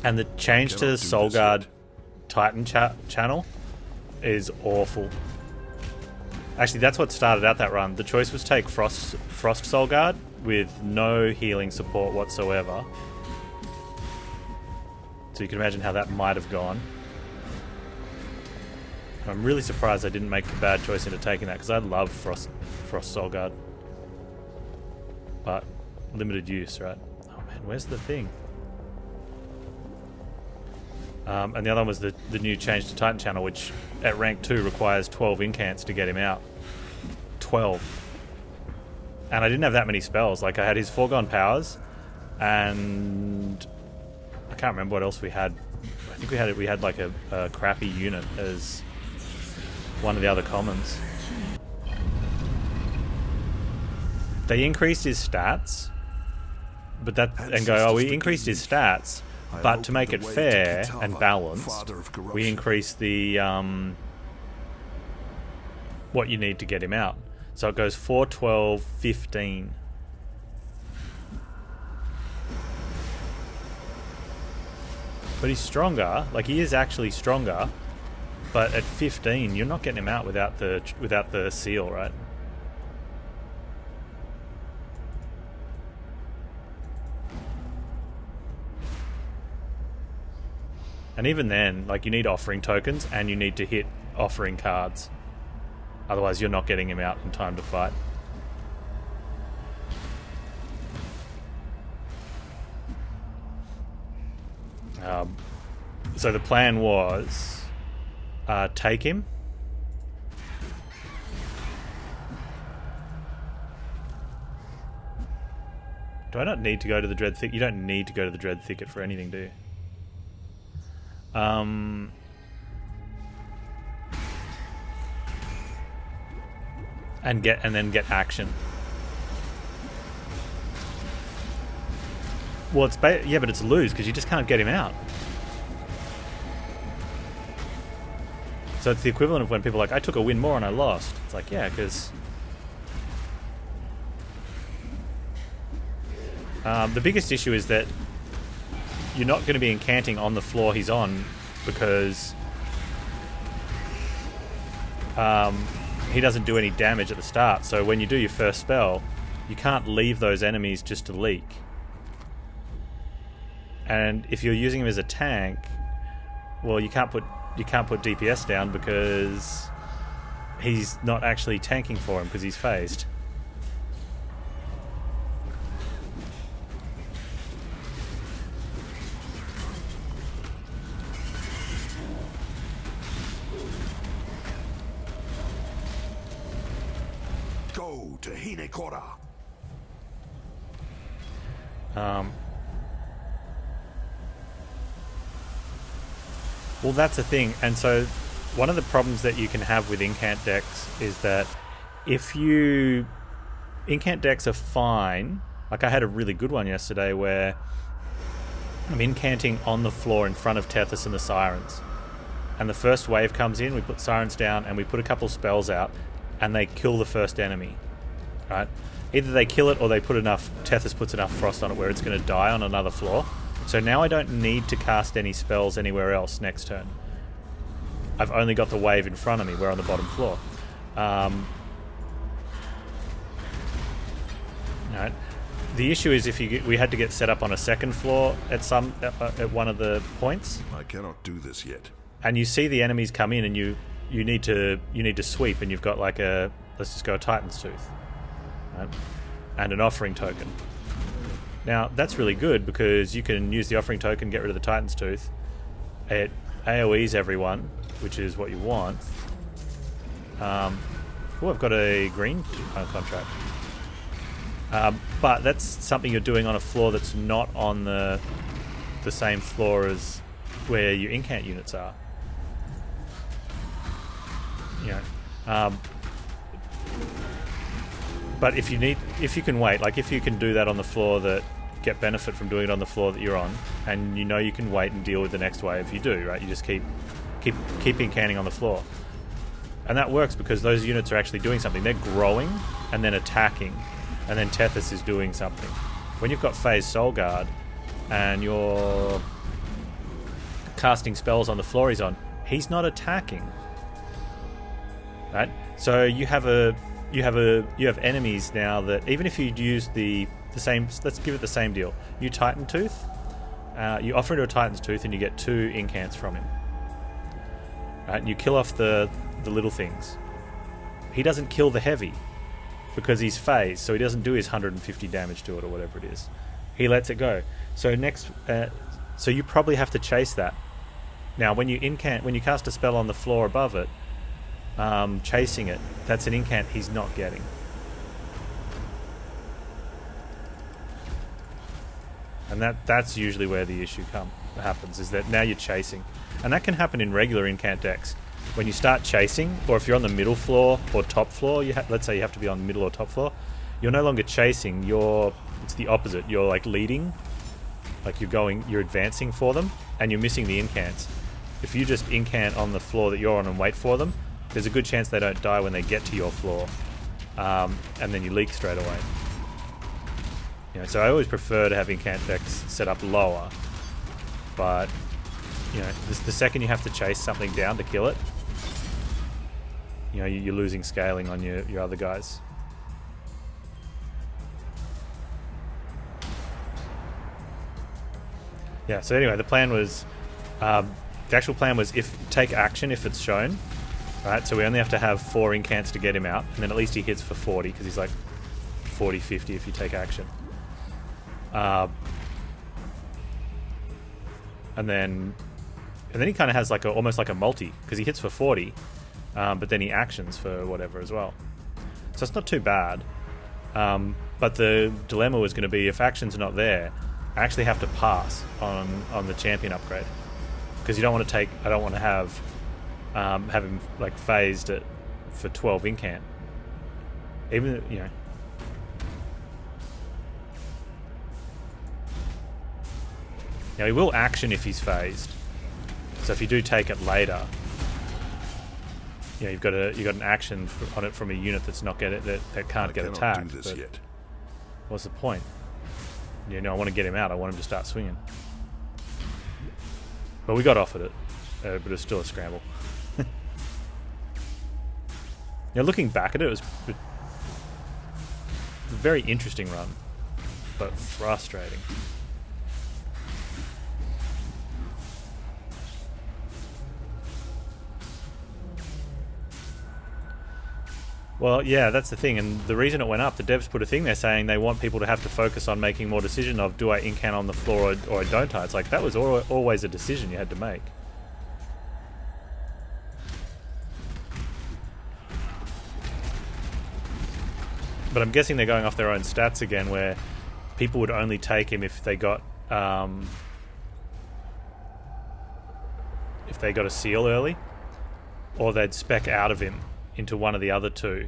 And the change to the Soulguard Titan channel is awful. Actually, that's what started out that run. The choice was take Frost Soulguard with no healing support whatsoever. So you can imagine how that might have gone. I'm really surprised I didn't make the bad choice into taking that, because I love Frost Soulguard. But limited use, right? Oh man, where's the thing? And the other one was the new change to Titan channel, which at rank 2 requires 12 incants to get him out. 12. And I didn't have that many spells. Like, I had his foregone powers, and I can't remember what else we had. I think we had like a crappy unit as one of the other commons. They increased his stats, but we increased his stats, but to make it fair and balanced, we increased the what you need to get him out. So it goes 4, 12, 15. But he's stronger. Like, he is actually stronger. But at 15, you're not getting him out without the seal, right? And even then, like, you need offering tokens and you need to hit offering cards. Otherwise, you're not getting him out in time to fight. So the plan was take him. Do I not need to go to the Dread Thicket? You don't need to go to the Dread Thicket for anything, do you? And then get action. Well, yeah, but it's lose because you just can't get him out. So it's the equivalent of when people are like, I took a win more and I lost. It's like, yeah, because the biggest issue is that you're not going to be incanting on the floor he's on, because he doesn't do any damage at the start. So when you do your first spell, you can't leave those enemies just to leak. And if you're using him as a tank, well, you can't put DPS down because he's not actually tanking for him because he's phased. Go to Hinekora. Well, that's the thing. And so one of the problems that you can have with incant decks is that if you... Incant decks are fine. Like, I had a really good one yesterday where I'm incanting on the floor in front of Tethys and the Sirens. And the first wave comes in, we put Sirens down, and we put a couple spells out, and they kill the first enemy. Right? Either they kill it or they put enough, Tethys puts enough frost on it where it's going to die on another floor. So now I don't need to cast any spells anywhere else next turn. I've only got the wave in front of me. We're on the bottom floor. Right. The issue is if we had to get set up on a second floor at one of the points. I cannot do this yet. And you see the enemies come in, and you need to sweep, and you've got like let's just go a Titan's Tooth, right? And an offering token. Now that's really good because you can use the offering token, get rid of the Titan's Tooth. It AoEs everyone, which is what you want. Oh, I've got a green contract. But that's something you're doing on a floor that's not on the same floor as where your incant units are. You know, but if you can wait, like if you can do that on the floor that get benefit from doing it on the floor that you're on, and you know you can wait and deal with the next wave, you do, right? You just keep incanting on the floor. And that works because those units are actually doing something. They're growing and then attacking, and then Tethys is doing something. When you've got Phase Soul Guard and you're casting spells on the floor he's on, he's not attacking. Right? So you have enemies now that even if you use the same, let's give it the same deal. You Titan Tooth, you offer into a Titan's Tooth and you get 2 incants from him. Right? And you kill off the little things. He doesn't kill the heavy because he's phased, so he doesn't do his 150 damage to it or whatever it is. He lets it go. So so you probably have to chase that. Now, when you cast a spell on the floor above it, chasing it, that's an incant he's not getting. And that's usually where the issue happens, is that now you're chasing. And that can happen in regular incant decks. When you start chasing, or if you're on the middle floor or top floor, let's say you have to be on the middle or top floor, you're no longer chasing, it's the opposite. You're like leading, like you're advancing for them, and you're missing the incants. If you just incant on the floor that you're on and wait for them, there's a good chance they don't die when they get to your floor, and then you leak straight away. You know, so I always prefer to have incant decks set up lower, but you know, the second you have to chase something down to kill it, you know, you're losing scaling on your other guys. Yeah, so anyway, the plan was, the actual plan was take action if it's shown, right? So we only have to have 4 incants to get him out, and then at least he hits for 40, because he's like 40, 50 if you take action. And then he kind of has like almost like a multi, because he hits for 40, but then he actions for whatever as well. So it's not too bad. But the dilemma was going to be, if action's not there, I actually have to pass on the champion upgrade, because I don't want to have him like phased for 12 incant. Even, you know. Now he will action if he's phased. So if you do take it later, you know, you've got an action on it from a unit that's not that can't get attacked. Do this yet. What's the point? You know, I want to get him out. I want him to start swinging. But we got offered it, but it's still a scramble. Now looking back at it, it was a very interesting run, but frustrating. Well, yeah, that's the thing, and the reason it went up, the devs put a thing there saying they want people to have to focus on making more decision of, do I incant on the floor or don't I? It's like, that was always a decision you had to make. But I'm guessing they're going off their own stats again, where people would only take him if they got a seal early, or they'd spec out of him into one of the other two.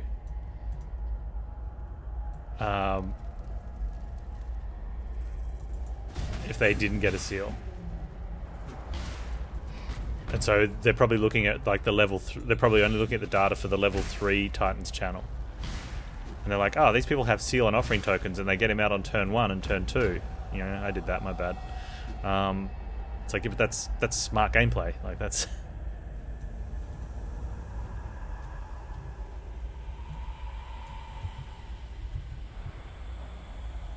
If they didn't get a seal. And so they're probably looking at like the level. They're probably only looking at the data for the level 3 Titans channel. And they're like, oh, these people have seal and offering tokens, and they get him out on turn 1 and turn 2. You know, I did that. My bad. It's like, yeah, but that's smart gameplay. Like that's.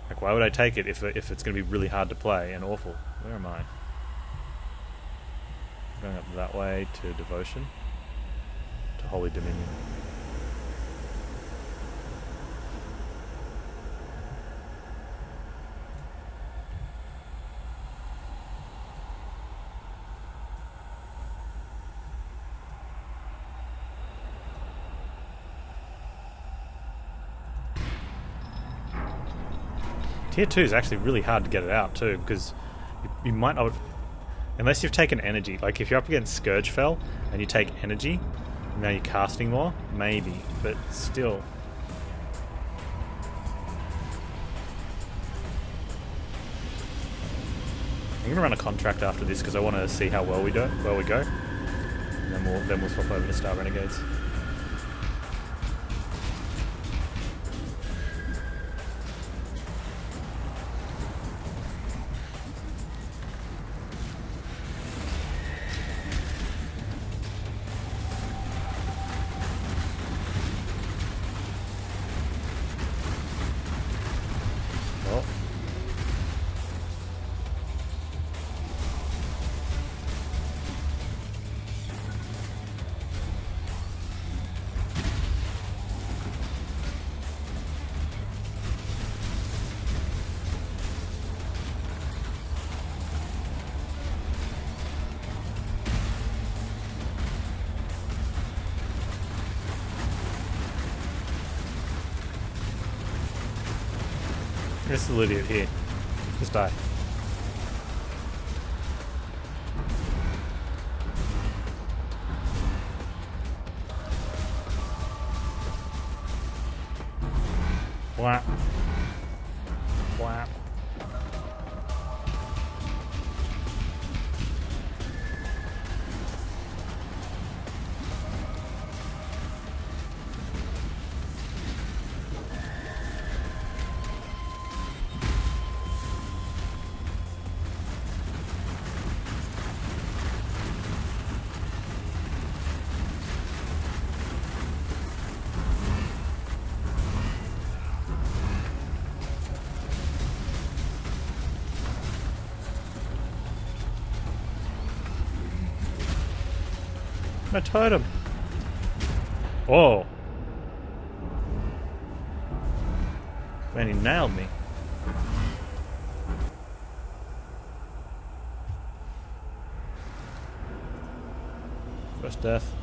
Like, why would I take it if it's going to be really hard to play and awful? Where am I? Going up that way to Devotion. To Holy Dominion. Tier 2 is actually really hard to get it out too, because you might not, unless you've taken energy. Like if you're up against Scourgefell and you take energy, now you're casting more, maybe, but still. I'm gonna run a contract after this because I want to see how well we go, and then we'll swap over to Star Renegades. There's the idiot here. Just die. Whap. Whap. My totem. Oh. Man, he nailed me. First death.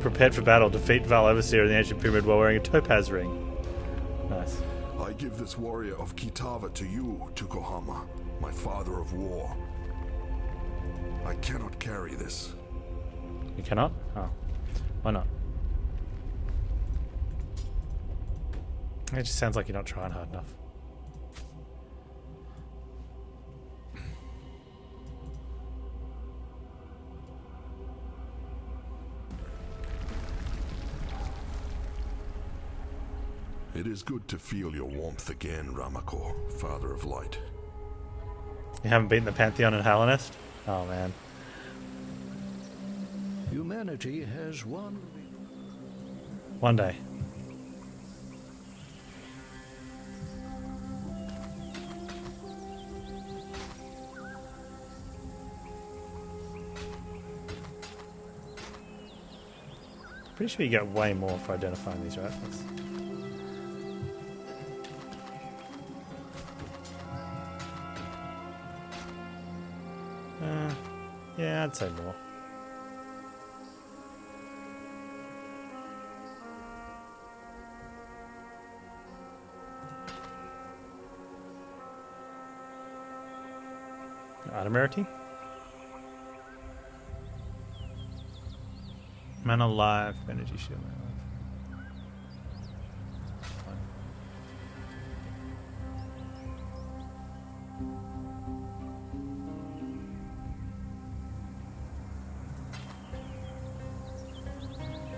Prepared for battle. Defeat Val Overseer in the ancient pyramid while wearing a topaz ring. Nice. I give this warrior of Kitava to you, Tukohama, my father of war. I cannot carry this. You cannot? Oh. Why not? It just sounds like you're not trying hard enough. It is good to feel your warmth again, Ramako, Father of Light. You haven't beaten the Pantheon in Hellenist? Oh, man. Humanity has won. One day. Pretty sure you get way more for identifying these rifles. Yeah, I'd say more. Item rarity. Mana life, energy shield.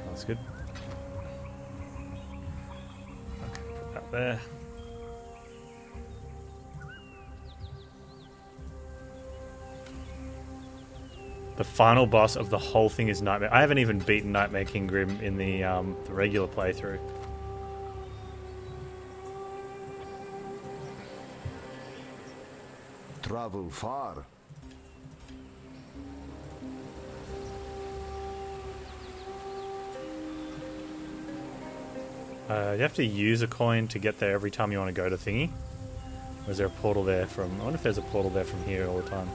That's good. Okay, put that there. The final boss of the whole thing is Nightmare. I haven't even beaten Nightmare King Grim in the regular playthrough. Travel far. You have to use a coin to get there every time you want to go to thingy. Or is there a portal there from... I wonder if there's a portal there from here all the time.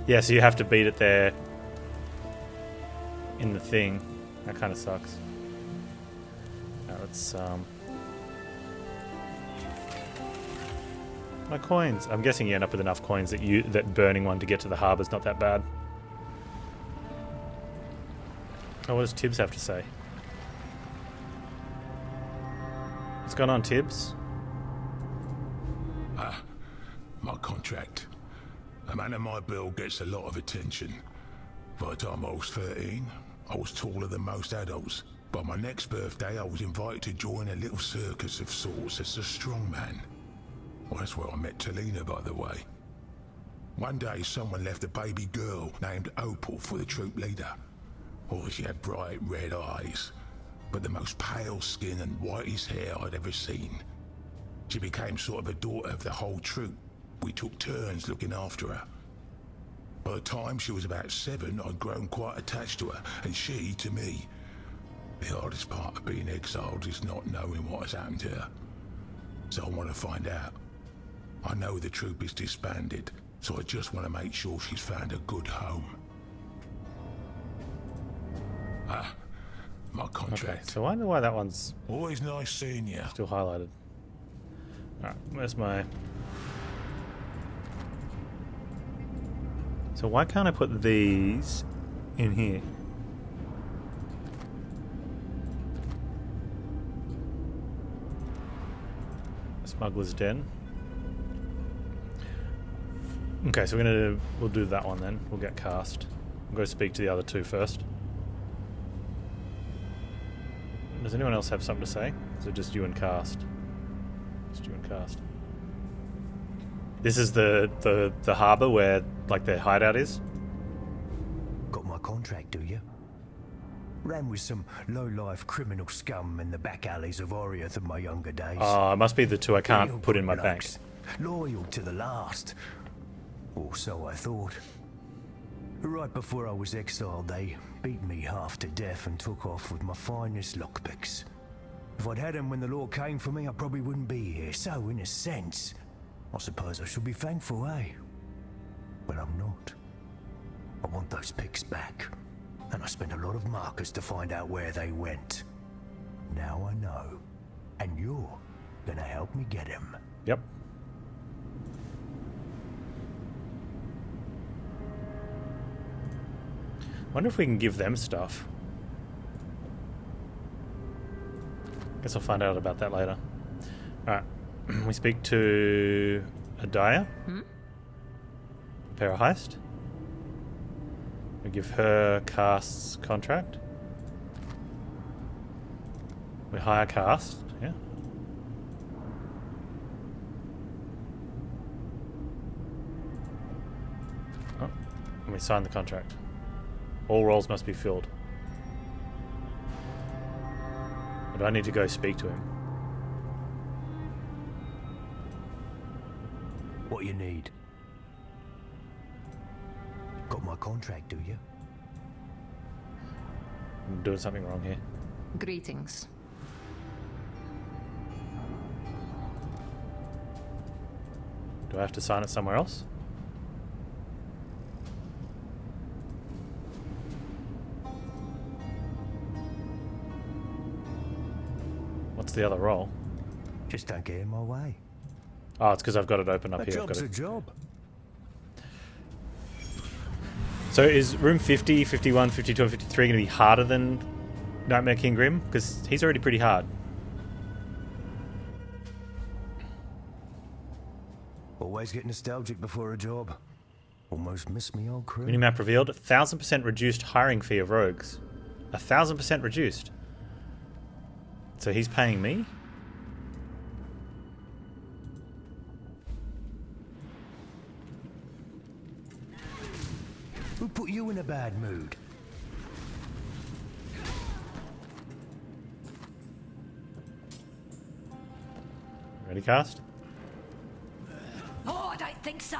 Yeah, so you have to beat it there in the thing. That kind of sucks. Now let's my coins. I'm guessing you end up with enough coins that that burning one to get to the harbor's not that bad. Oh, what does Tibbs have to say? What's going on, Tibbs? My contract. A man of my build gets a lot of attention. By the time I was 13, I was taller than most adults. By my next birthday, I was invited to join a little circus of sorts as a strongman. Well, that's where I met Talina, by the way. One day, someone left a baby girl named Opal for the troop leader. Oh, she had bright red eyes, but the most pale skin and whitest hair I'd ever seen. She became sort of a daughter of the whole troop. We took turns looking after her. By the time she was about 7, I'd grown quite attached to her, and she to me. The hardest part of being exiled is not knowing what has happened to her. So I want to find out. I know the troop is disbanded, so I just want to make sure she's found a good home. My contract. Okay, so I wonder why that one's always nice seeing you. Still highlighted. Alright, where's my... So why can't I put these in here? Smuggler's Den. Okay, so we'll do that one then. We'll get cast. We'll go speak to the other two first. Does anyone else have something to say? Is it just you and cast? Just you and cast. This is the harbour where like their hideout is? Got my contract, do you? Ran with some low-life criminal scum in the back alleys of Oriath in my younger days. Oh, it must be the two I can't put in my bank. Loyal to the last. Or so I thought. Right before I was exiled, they beat me half to death and took off with my finest lockpicks. If I'd had them when the law came for me, I probably wouldn't be here. So, in a sense, I suppose I should be thankful, eh? But I'm not. I want those picks back. And I spent a lot of markers to find out where they went. Now I know. And you're gonna help me get him. Yep. Wonder if we can give them stuff. Guess I'll find out about that later. Alright. We speak to Adaya. Prepare a heist. We give her Cast's contract. We hire Cast, yeah. Oh, and we sign the contract. All roles must be filled. Or do I need to go speak to him? What you need? Got my contract, do you? I'm doing something wrong here. Greetings. Do I have to sign it somewhere else? What's the other role? Just don't get in my way. Oh, it's because I've got it open up A here. job's a job. So is room 50, 51, 52, and 53 going to be harder than Nightmare King Grim? Because he's already pretty hard. Always get nostalgic before a job. Almost miss me old crew. Minimap revealed 1,000% reduced hiring fee of rogues. 1,000% reduced. So he's paying me? Who put you in a bad mood? Ready, cast? Oh, I don't think so.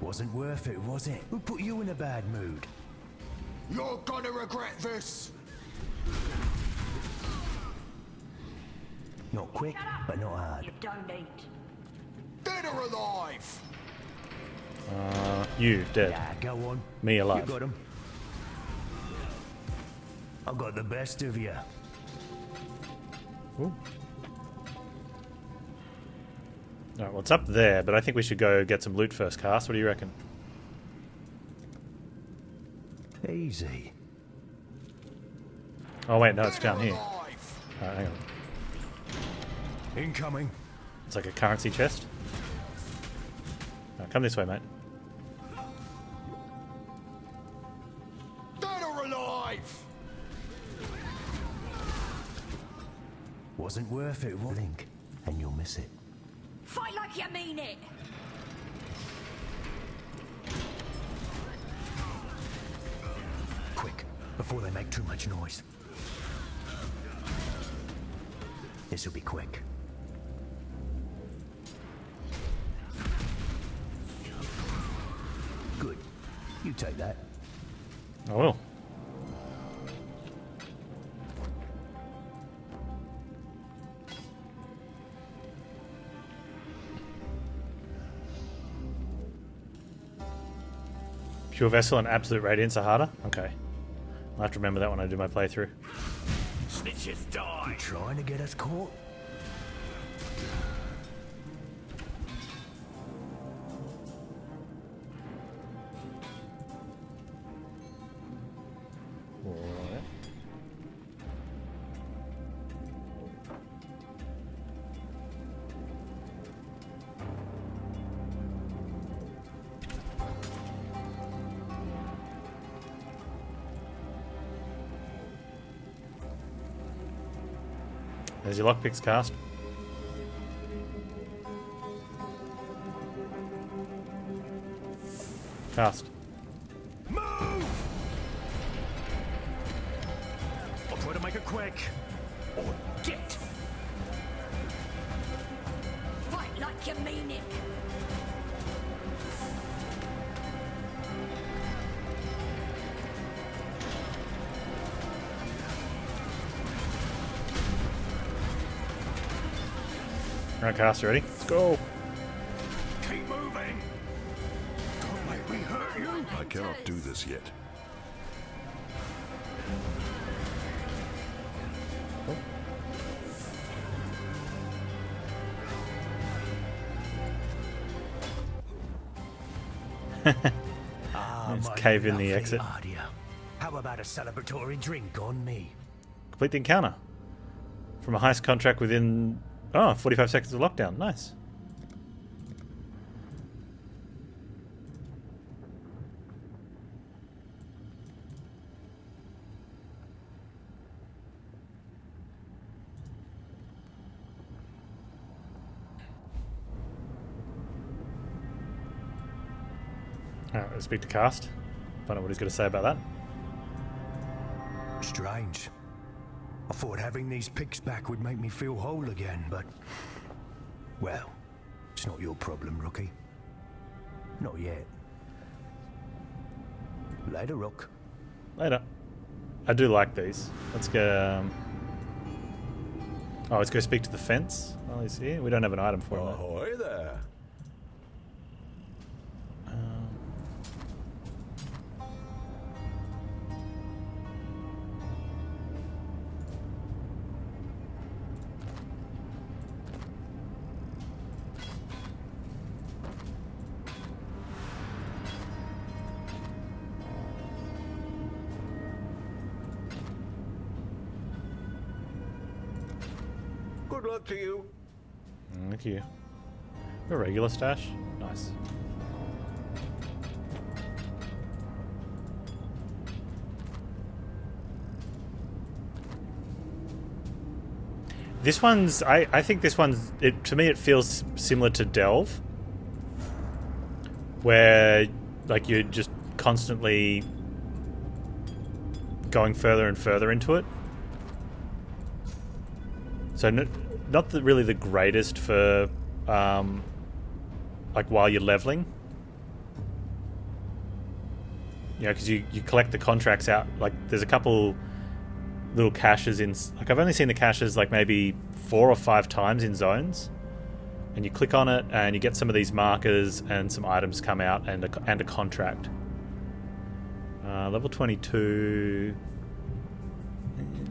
Wasn't worth it, was it? Who put you in a bad mood? You're gonna regret this! Not quick, but not hard. You don't eat. Dead or alive! You, dead. Yeah, go on. Me alive. You got him. I got the best of you. Ooh. Alright, well, it's up there, but I think we should go get some loot first, Cast. What do you reckon? Easy. Oh, wait, no, it's down here. Alright, hang on. Incoming. It's like a currency chest. Come this way, mate. Dead or alive! Wasn't worth it, was it? And you'll miss it. Fight like you mean it. Quick, before they make too much noise. This'll be quick. Good. You take that. I will. Pure Vessel and Absolute Radiance are harder? Okay. I'll have to remember that when I do my playthrough. Snitches die. You trying to get us caught? Alright. There's your lockpicks, Cast. Cast. Move! I'll try to make it quick. Or get. Fight like you mean it. Alright, Cast, ready? Let's go! Keep moving! Don't make me hurt you! I cannot do this yet. Let's cave in the exit. How about a celebratory drink on me? Complete the encounter. From a heist contract within... Oh, 45 seconds of lockdown. Nice. Alright, let's speak to Cast. Find out what he's going to say about that. Strange. I thought having these pics back would make me feel whole again, but... Well, it's not your problem, rookie. Not yet. Later, Rook. Later. I do like these. Let's go. Oh, let's go speak to the fence while he's here. We don't have an item for him. Ahoy there. Good luck to you. Thank you. A regular stash? Nice. This one's... I think this one's... to me, it feels similar to Delve. Where, like, you're just constantly going further and further into it. So, not really the greatest for, like, while you're leveling. You know, because you collect the contracts out. Like, there's a couple little caches in... Like, I've only seen the caches, like, maybe 4 or 5 times in zones. And you click on it, and you get some of these markers, and some items come out, and a contract. Level 22...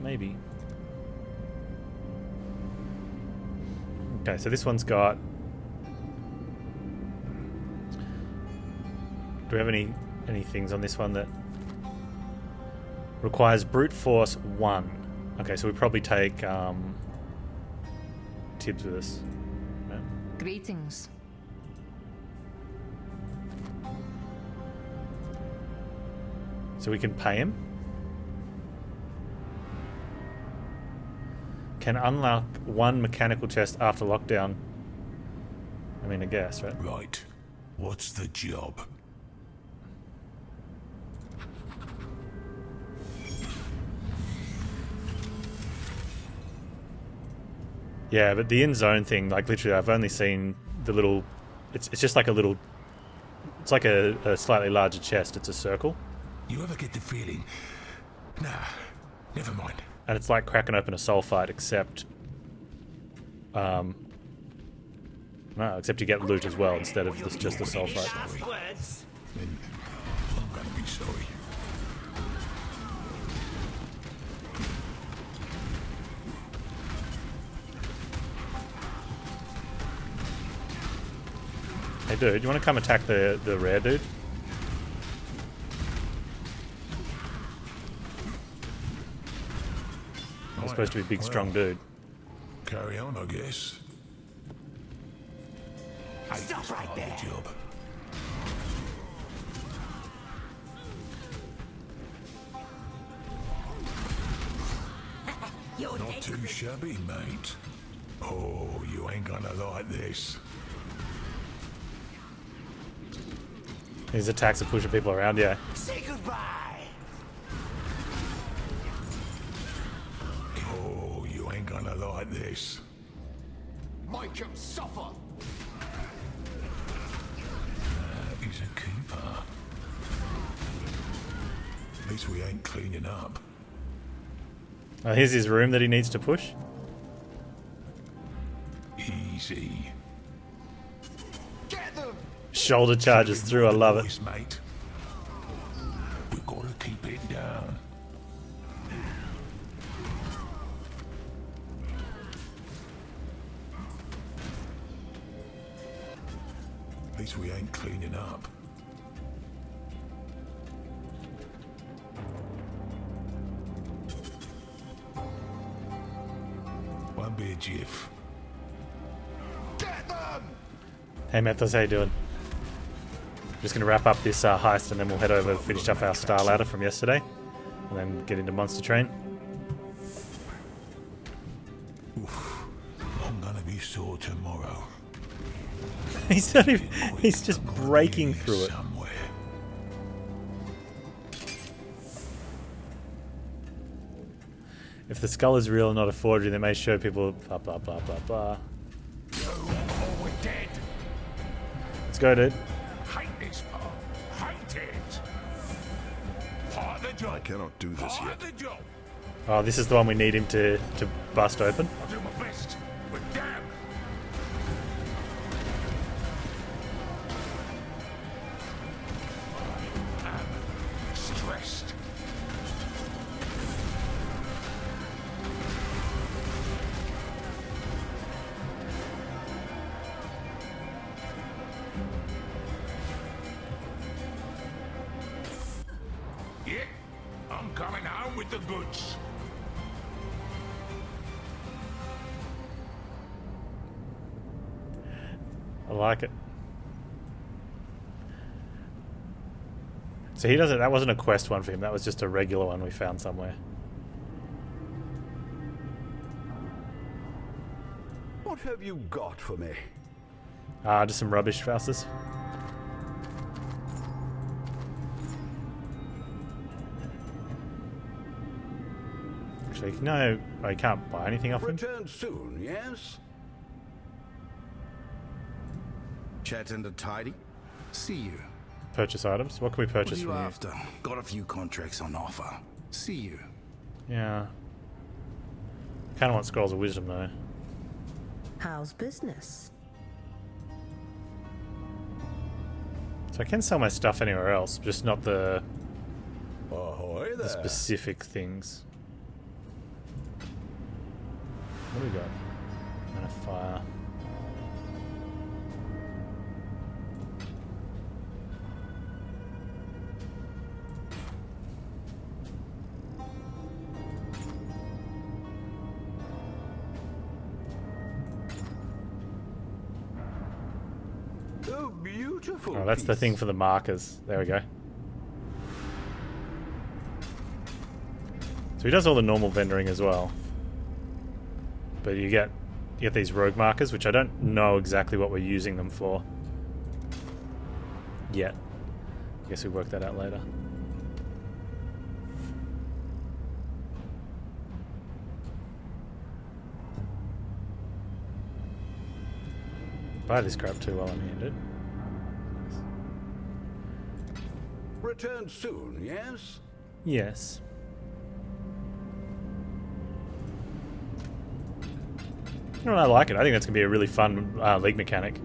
Maybe. Okay, so this one's got... Do we have any things on this one that requires brute force 1? Okay, so we probably take Tibbs with us. No? Greetings. So we can pay him. Can unlock 1 mechanical chest after lockdown. I mean, I guess, right? Right. What's the job? Yeah, but the in-zone thing, like, literally, I've only seen the little... It's just like a little... It's like a slightly larger chest. It's a circle. You ever get the feeling... Nah, never mind. And it's like cracking open a sulfite, except... No, except you get loot as well, instead of just the sulfite. Then I'm gonna be sorry. Hey dude, you want to come attack the rare dude? He's supposed to be a big, strong dude. Carry on, I guess. Stop right there. Job. Not too shabby, mate. Oh, you ain't gonna like this. His attacks are pushing people around, yeah. Say goodbye. Oh, you ain't gonna like this. Make him suffer. He's a keeper. At least we ain't cleaning up. Oh, here's his room that he needs to push. Easy. Get them. Shoulder charges through, I love it. Mate. We gotta keep it down. At least we ain't cleaning up. Won't be a jiff. Get them. Hey Methos, how you doing? Just going to wrap up this heist and then we'll head over and finish up our star ladder from yesterday. And then get into Monster Train. Oof. I'm gonna be sore tomorrow. He's not even, he's just breaking through it. Somewhere. If the skull is real and not a forgery, they may show people blah blah blah blah blah. Oh, we're dead. Let's go, dude. Hate job. I cannot do this Part yet. of the job. Oh, this is the one we need him to bust open. I'll do my best, but damn. I'm stressed. Yeah, I'm coming home with the goods. I like it. So he doesn't. That wasn't a quest one for him. That was just a regular one we found somewhere. What have you got for me? Just some rubbish, Faustus. Actually, no, I can't buy anything off him. Return soon, yes? Chat and a tidy? See you. Purchase items. What can we purchase What are from you you? after? Got a few contracts on offer. See you. Yeah. Kind of want scrolls of wisdom though. How's business? So I can sell my stuff anywhere else, just not the Ahoy the there. specific things. What do we got? And a fire. Oh, beautiful. Oh, that's the piece. thing for the markers. There we go. So he does all the normal vendoring as well. But you get these rogue markers, which I don't know exactly what we're using them for yet. I guess we work that out later. Buy this crap too while I'm handed. Return soon, yes? Yes. No, I like it. I think that's going to be a really fun league mechanic.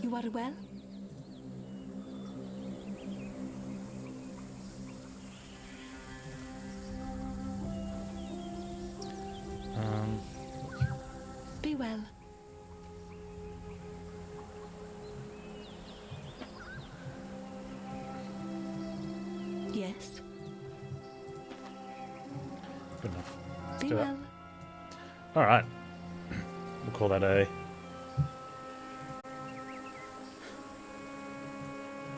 You are well? Be well. Yes. Good enough. Let's Be do that. well. Alright. We'll call that a